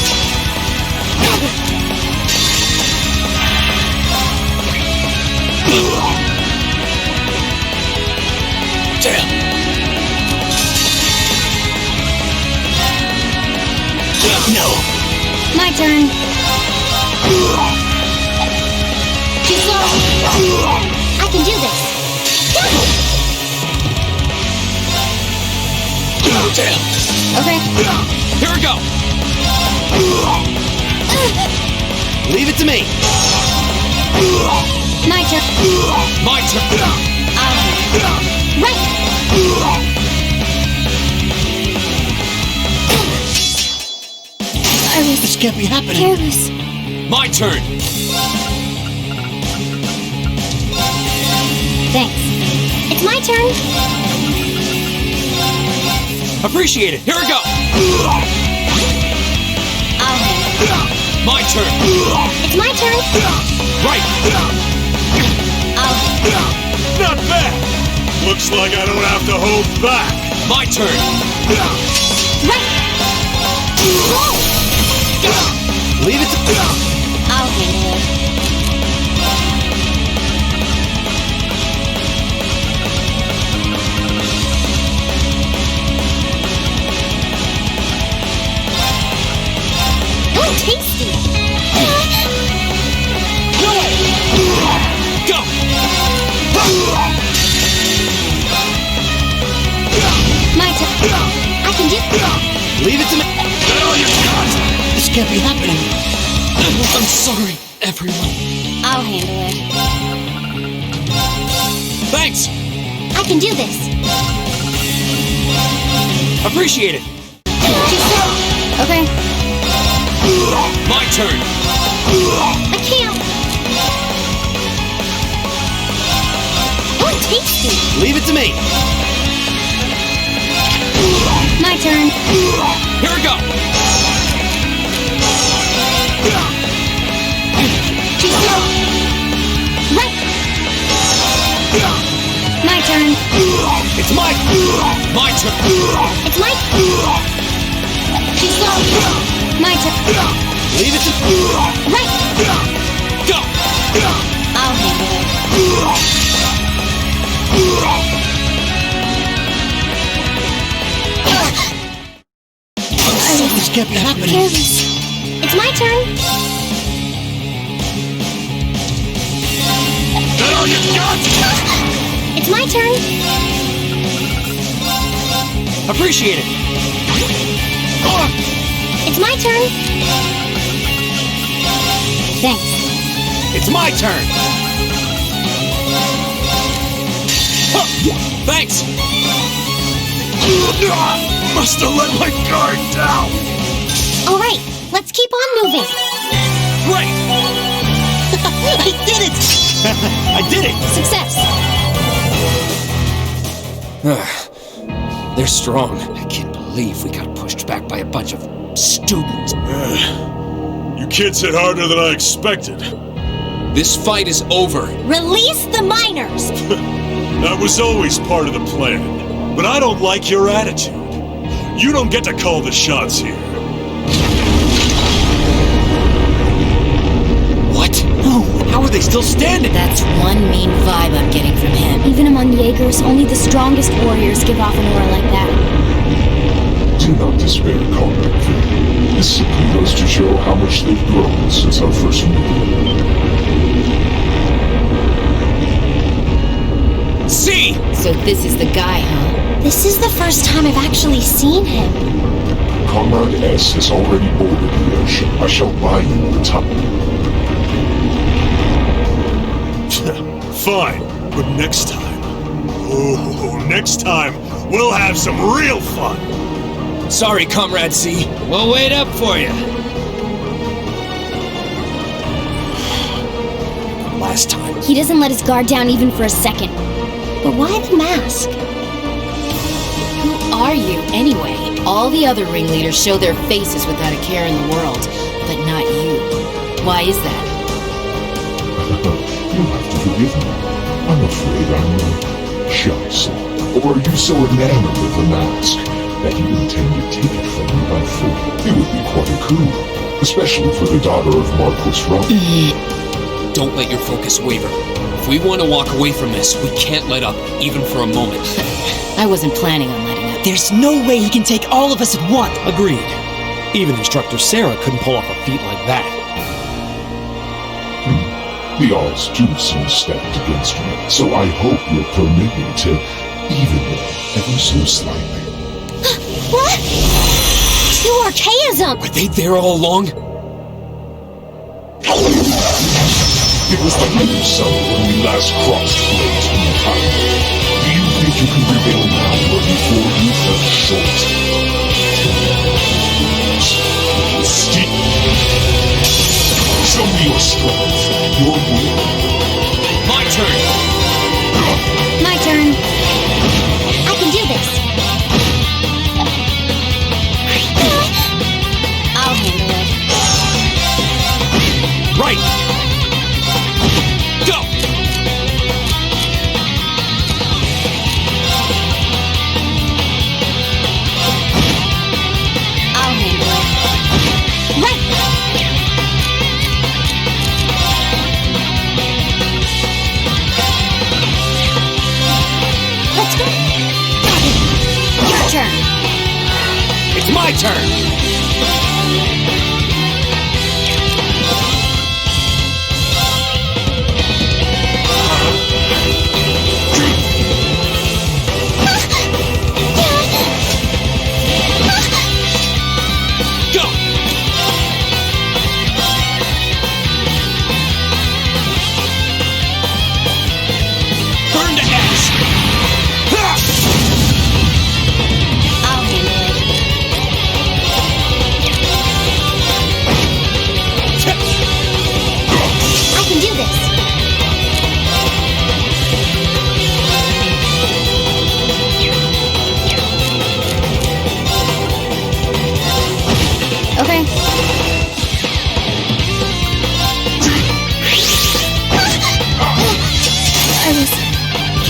Damn! No. My turn. Too slow. I can do this. Damn! Okay. Here we go! Leave it to me. My turn. My turn! Right. I was This can't be happening. careless. My turn! Thanks. It's my turn. Appreciate it! Here we go! I'll handle it. My turn! It's my turn. Right! I'll handle it. Not bad. Looks like I don't have to hold back. My turn! Right. Whoa. Leave it to me. I'll handle it. Ooh, tasty. Go! can't be happening. I'm sorry, everyone. I'll handle it. Thanks! I can do this. Appreciate it. Okay. My turn. I can't. Oh, tasty. Leave it to me. My turn. Here we go. Right. My turn. It's my turn. It's my My turn. Leave it to Right. Go. I'll handle it. This can't be happening. Careless. It's my turn. It's my turn. Appreciate it. It's my turn. Thanks. It's my turn. Huh. Thanks. Must have let my guard down. All right, let's keep on moving. Great. I did it! I did it! Success. They're strong. I can't believe we got pushed back by a bunch of students. You kids hit harder than I expected. This fight is over. Release the miners. That was always part of the plan. But I don't like your attitude. You don't get to call the shots here. What? No. How are they still standing? That's one mean vibe I'm getting from him. Even among Jaegers, only the strongest warriors give off an aura like that. Do not despair, Comrade Finn. This simply goes to show how much they've grown since our first meeting. See! So this is the guy, huh? This is the first time I've actually seen him. Comrade S has already boarded the airship. I shall buy you the time. Fine, but next time, next time, we'll have some real fun. Sorry, Comrade C. We'll wait up for you. Last time. He doesn't let his guard down even for a second. But why the mask? Who are you, anyway? All the other ringleaders show their faces without a care in the world, but not you. Why is that? You'll have to forgive me. I'm afraid I'm shy sort. Or are you so enamored with the mask that you intend to take it from me by force? It would be quite a coup, especially for the daughter of Marquis Robin. Don't let your focus waver. If we want to walk away from this, we can't let up, even for a moment. I wasn't planning on letting up. There's no way he can take all of us at once. Agreed. Even Instructor Sarah couldn't pull off a feat like that. The odds do seem stacked against me, so I hope you'll permit me to even them ever so slightly. What? True archaism! Were they there all along? It was the middle summer when we last crossed blades from the time. Do you think you can prevail now or before you fell short? Steep. Show me your strength, your will. My turn! My turn. I can do this. I'll handle it. Right! Go! I'll handle it. Right! Let's go. Your turn. It's my turn! Right!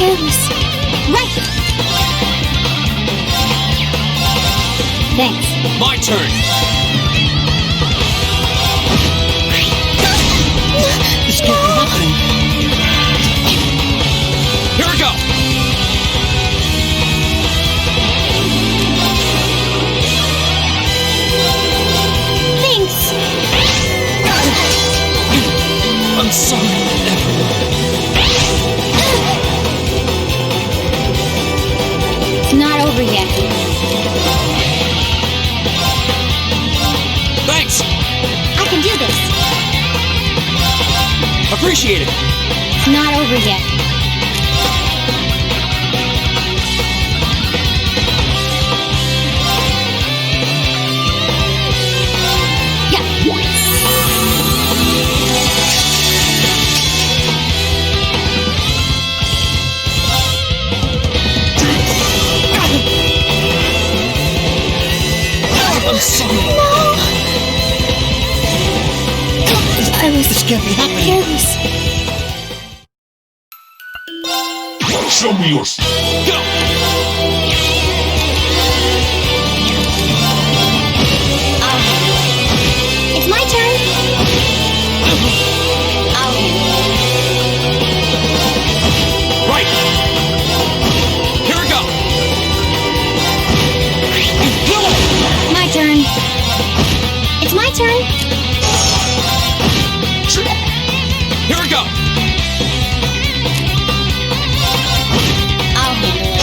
careless. Right! Thanks. My turn! This can't be happening. Here we go! Thanks! I'm sorry, everyone. It's not over yet. Thanks! I can do this. Appreciate it! It's not over yet. I'm sorry. This can't be happening. Careless. Show me your... Go! It's my turn. I'll handle it. Right! Here we go! My turn. It's my turn. Here we go! I'll handle it.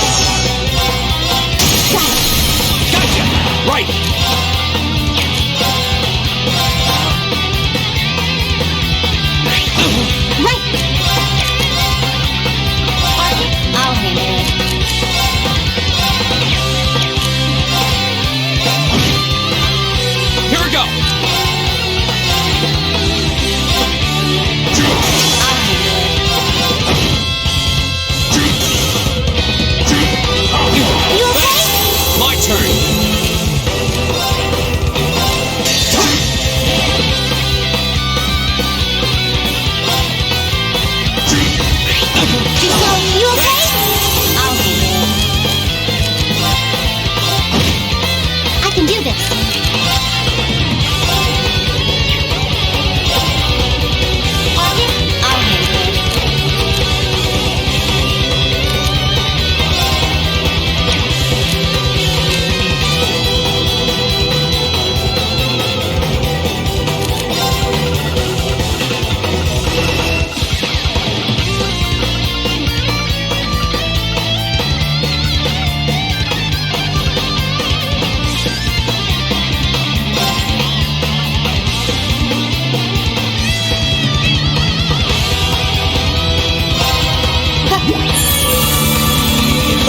Gotcha! Right! Right! I'll handle it. Here we go! I'll handle it. You okay? My turn! You okay? I'll handle it. I can do this. I'll handle it.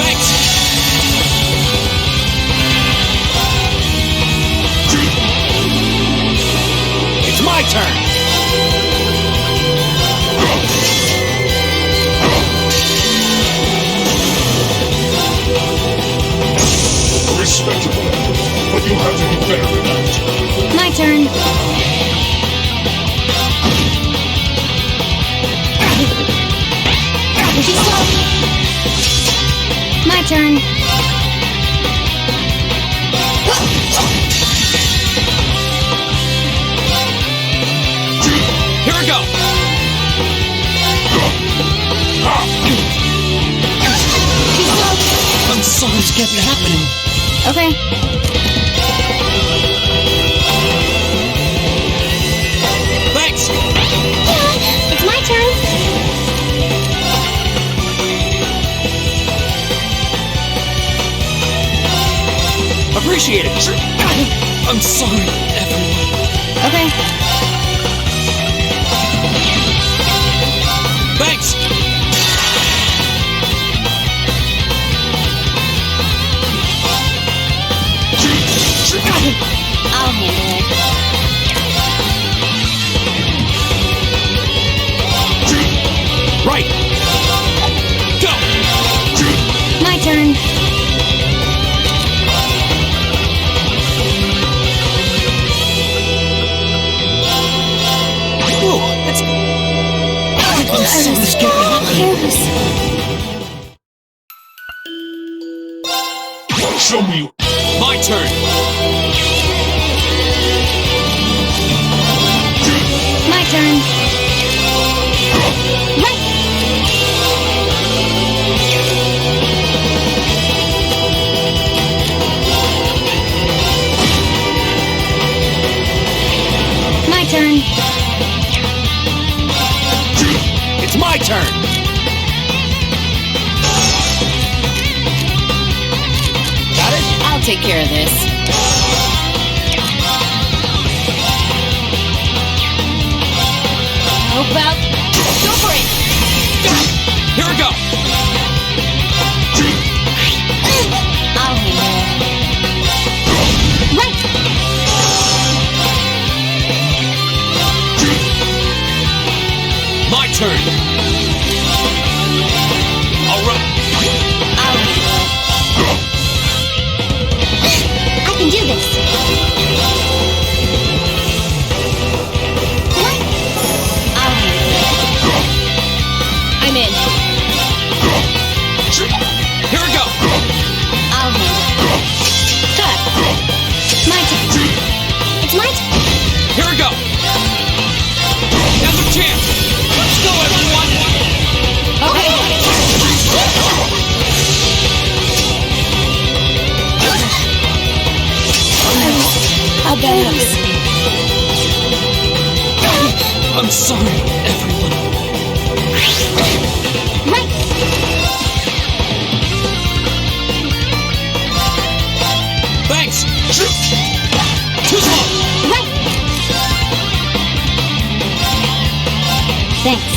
Thanks! It's my turn! Respectable, but you have to be better than that. My turn. My turn. Here we go! I'm sorry, this can't be happening. Okay. Thanks! It's my turn. Appreciate it! I'm sorry, everyone. Okay. Thanks! I'll handle it. Right! Go! My turn. Ooh, that's good. I'm sorry, this can't be happening. Careless. Show me. My turn! My turn. Right. My turn. It's my turn! Got it? I'll take care of this. How about... Go for it! Here we go! I'll handle it. Right. My turn! Alright! I'll handle it. I can do this. What? I'll handle it. I'm in. Here we go! I'll handle it. Cut. My turn. It's my turn. Here we go! Now's our chance! Let's go, everyone! Okay. I'll get it. I'm sorry, everyone. Right. Thanks! Too slow! Right. Thanks.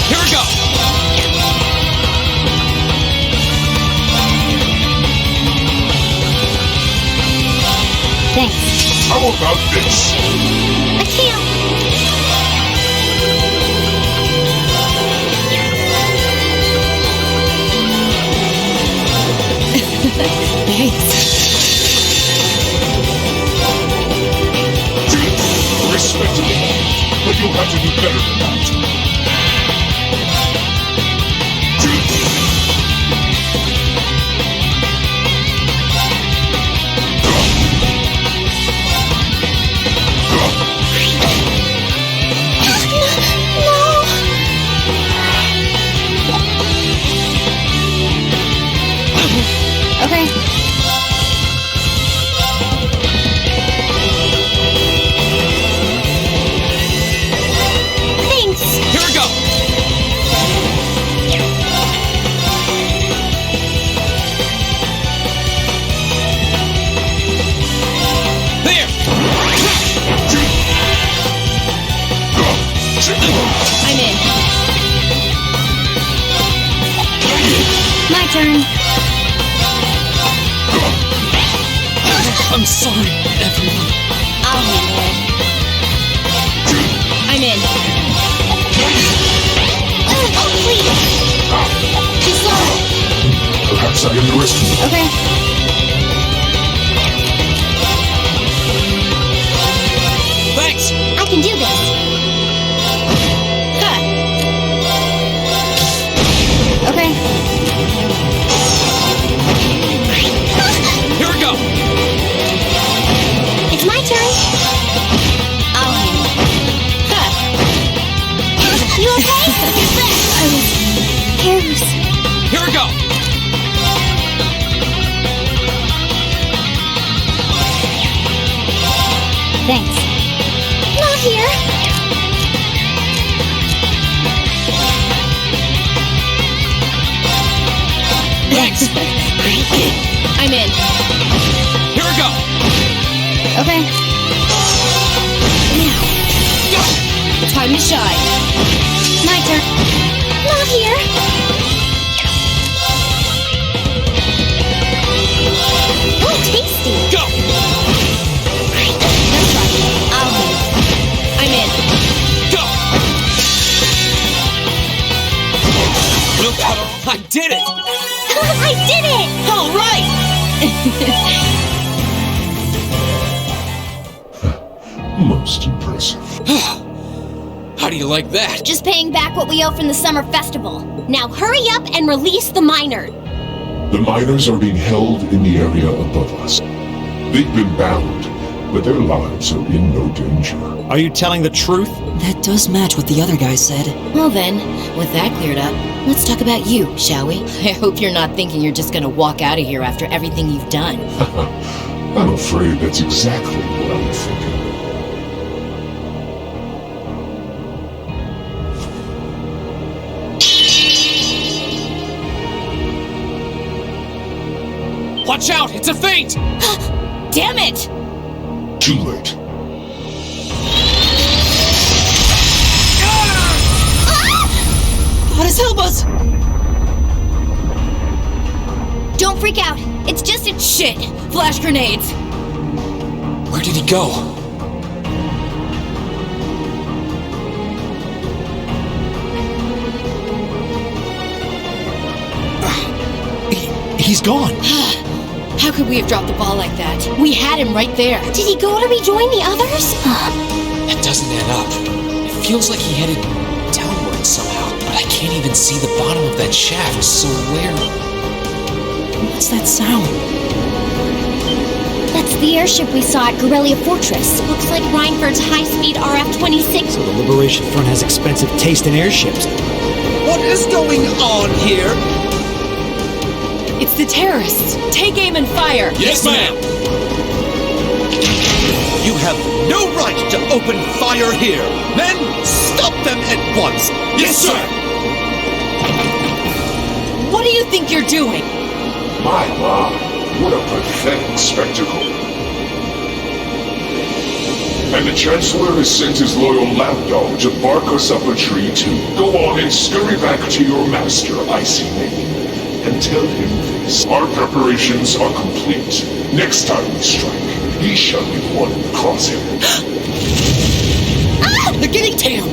Here we go! Thanks. How about this? I can't. Respectable, but you'll have to do better than that. Okay. Thanks. Here we go! There! I'm in. My turn. I'm sorry, everyone. I'll handle it. I'm in. Oh, please. Too slow. Perhaps I underestimated. Okay. Thanks! I can do this. Cut. Okay. Here we go! It's my turn. I'll handle it. Cut. You okay? I was careless. Here we go! Thanks. Not here. Thanks! I'm in. Here we go! Okay. Time to shine. My turn. Not here. Oh, tasty. Go! Nice try. I'll handle it. I'm in. Go! I did it! I did it! All right. Most impressive. How do you like that? Just paying back what we owe from the summer festival. Now hurry up and release the miner. The miners are being held in the area above us. They've been bound, but their lives are in no danger. Are you telling the truth? That does match what the other guy said. Well then, with that cleared up, let's talk about you, shall we? I hope you're not thinking you're just gonna walk out of here after everything you've done. I'm afraid that's exactly what I'm thinking. Watch out! It's a feint! Damn it! Too late. Goddess, help us! Don't freak out. It's just a Shit! Flash grenades! Where did he go? He's gone. How could we have dropped the ball like that? We had him right there. Did he go to rejoin the others? That doesn't add up. It feels like he headed downward somehow, but I can't even see the bottom of that shaft, so where... What's that sound? That's the airship we saw at Guerrilla Fortress. Looks like Reinford's high-speed RF-26. So the Liberation Front has expensive taste in airships. What is going on here? It's the terrorists. Take aim and fire. Yes, ma'am! You have no right to open fire here. Men, stop them at once. Yes, sir! What do you think you're doing? My, what a pathetic spectacle. And the Chancellor has sent his loyal lapdog to bark us up a tree too. Go on and scurry back to your master, Icy Maiden, and tell him this. Our preparations are complete. Next time we strike, he shall be the one who cross him. They're getting to him.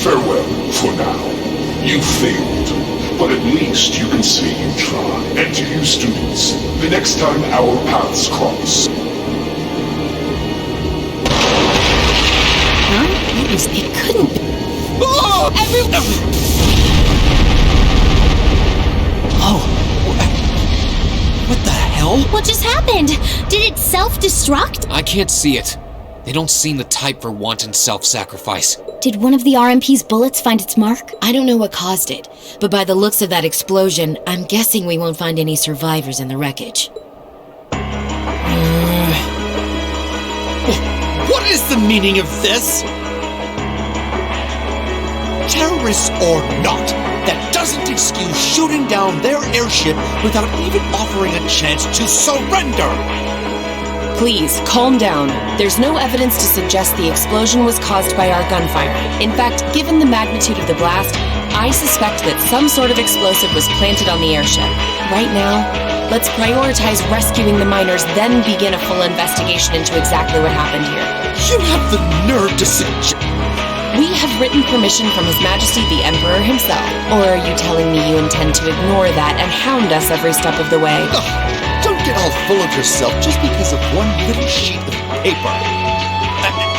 Farewell, for now. You failed. But at least you can say you tried. And to you students, the next time our paths cross... It couldn't be. Oh! What the hell? What just happened? Did it self-destruct? I can't see it. They don't seem the type for wanton self-sacrifice. Did one of the RMP's bullets find its mark? I don't know what caused it, but by the looks of that explosion, I'm guessing we won't find any survivors in the wreckage. What is the meaning of this? Terrorists or not, that doesn't excuse shooting down their airship without even offering a chance to surrender. Please, calm down. There's no evidence to suggest the explosion was caused by our gunfire. In fact, given the magnitude of the blast, I suspect that some sort of explosive was planted on the airship. Right now, let's prioritize rescuing the miners, then begin a full investigation into exactly what happened here. You have the nerve to suggest... We have written permission from His Majesty the Emperor himself. Or are you telling me you intend to ignore that and hound us every step of the way? Don't get all full of yourself just because of one little sheet of paper.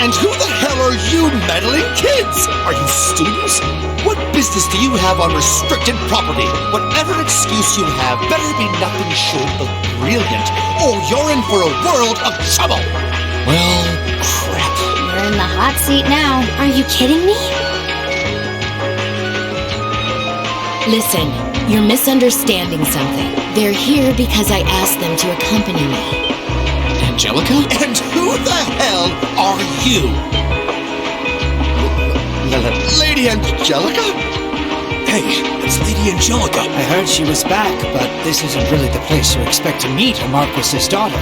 And who the hell are you meddling kids? Are you students? What business do you have on restricted property? Whatever excuse you have better be nothing short of brilliant, or you're in for a world of trouble. Well, crap. You're in the hot seat now. Are you kidding me? Listen, you're misunderstanding something. They're here because I asked them to accompany me. Angelica? And who the hell are you? Lady Angelica? Hey, it's Lady Angelica. I heard she was back, but this isn't really the place you expect to meet a Marquis's daughter.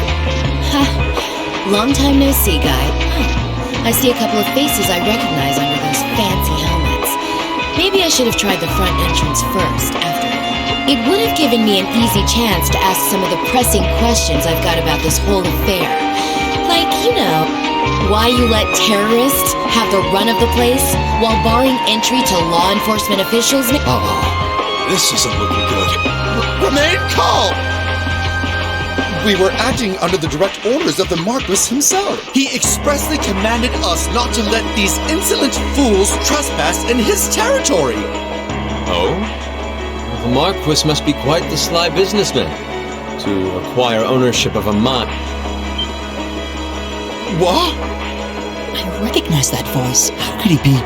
Ha! Long time no see, guy. I see a couple of faces I recognize under those fancy helmets. Maybe I should have tried the front entrance first, after all. It would have given me an easy chance to ask some of the pressing questions I've got about this whole affair. Like, you know, why you let terrorists have the run of the place while barring entry to law enforcement officials. This isn't looking good. Remain calm! We were acting under the direct orders of the Marquis himself. He expressly commanded us not to let these insolent fools trespass in his territory. Oh? The Marquis must be quite the sly businessman to acquire ownership of a mine. What? I recognize that voice. How could he be?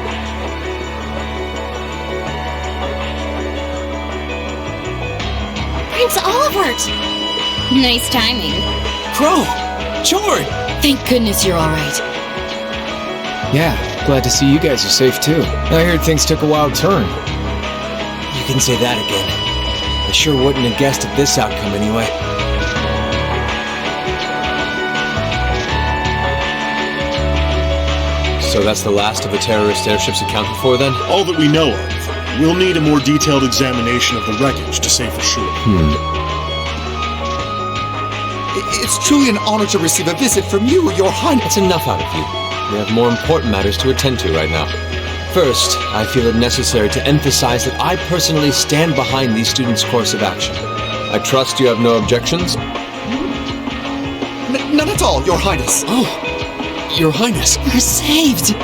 Prince Olivert! Nice timing. Crow! Jord! Thank goodness you're all right. Yeah, glad to see you guys are safe too. I heard things took a wild turn. You can say that again. I sure wouldn't have guessed at this outcome anyway. So that's the last of the terrorist airships accounted for then? All that we know of. We'll need a more detailed examination of the wreckage to say for sure. It's truly an honor to receive a visit from you, Your Highness. That's enough out of you. We have more important matters to attend to right now. First, I feel it necessary to emphasize that I personally stand behind these students' course of action. I trust you have no objections? None at all, Your Highness. Oh, Your Highness. We're saved!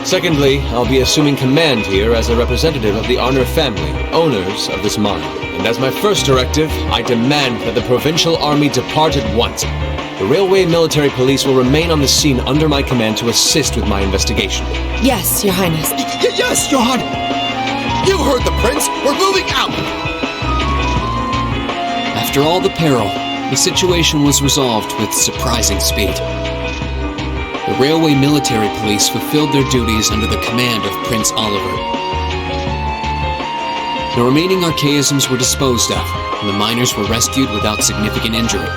Secondly, I'll be assuming command here as a representative of the Arner family, owners of this mine. And as my first directive, I demand that the Provincial Army depart at once. The Railway Military Police will remain on the scene under my command to assist with my investigation. Yes, Your Highness. Yes, Your Highness. You heard the Prince. We're moving out. After all the peril, the situation was resolved with surprising speed. The Railway Military Police fulfilled their duties under the command of Prince Oliver. The remaining archaisms were disposed of, and the miners were rescued without significant injury.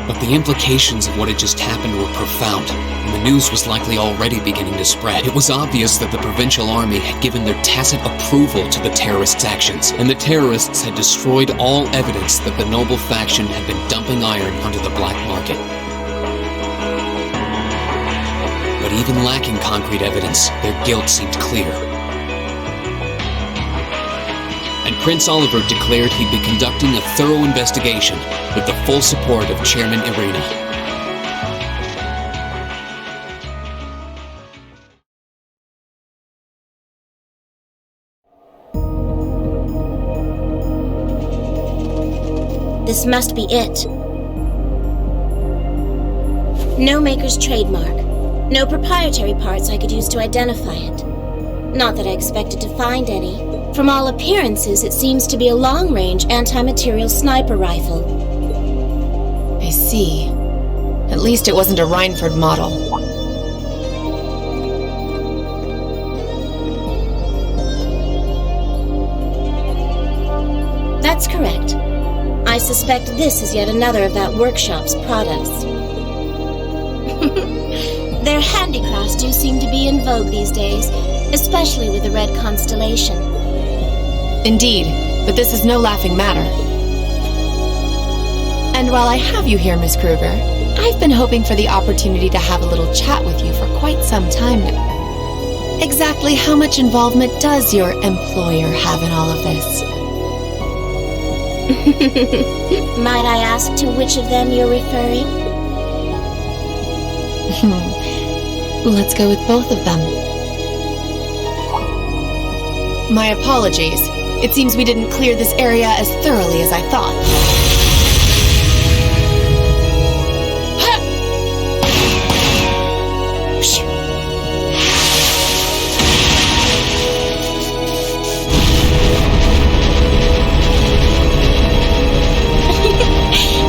But the implications of what had just happened were profound, and the news was likely already beginning to spread. It was obvious that the Provincial Army had given their tacit approval to the terrorists' actions, and the terrorists had destroyed all evidence that the noble faction had been dumping iron onto the black market. But even lacking concrete evidence, their guilt seemed clear. And Prince Oliver declared he'd be conducting a thorough investigation with the full support of Chairman Irina. This must be it. No maker's trademark. No proprietary parts I could use to identify it. Not that I expected to find any. From all appearances, it seems to be a long-range anti-material sniper rifle. I see. At least it wasn't a Rhineford model. That's correct. I suspect this is yet another of that workshop's products. Their handicrafts do seem to be in vogue these days, especially with the Red Constellation. Indeed, but this is no laughing matter. And while I have you here, Miss Kruger, I've been hoping for the opportunity to have a little chat with you for quite some time now. Exactly how much involvement does your employer have in all of this? Might I ask to which of them you're referring? Let's go with both of them. My apologies. It seems we didn't clear this area as thoroughly as I thought.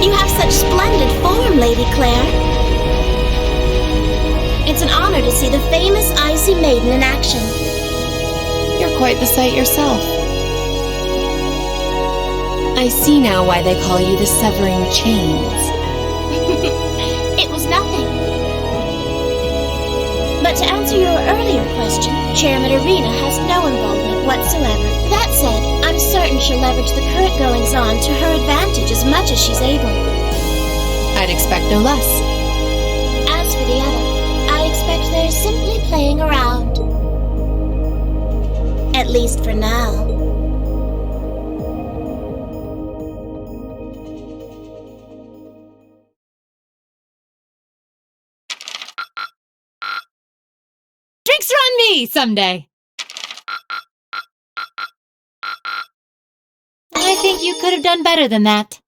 You have such splendid form, Lady Claire. It's an honor to see the famous Icy Maiden in action. You're quite the sight yourself. I see now why they call you the Severing Chains. It was nothing. But to answer your earlier question, Chairman Irina has no involvement whatsoever. That said, I'm certain she'll leverage the current goings-on to her advantage as much as she's able. I'd expect no less. As for the other, I expect they're simply playing around. At least for now. me someday. I think you could have done better than that.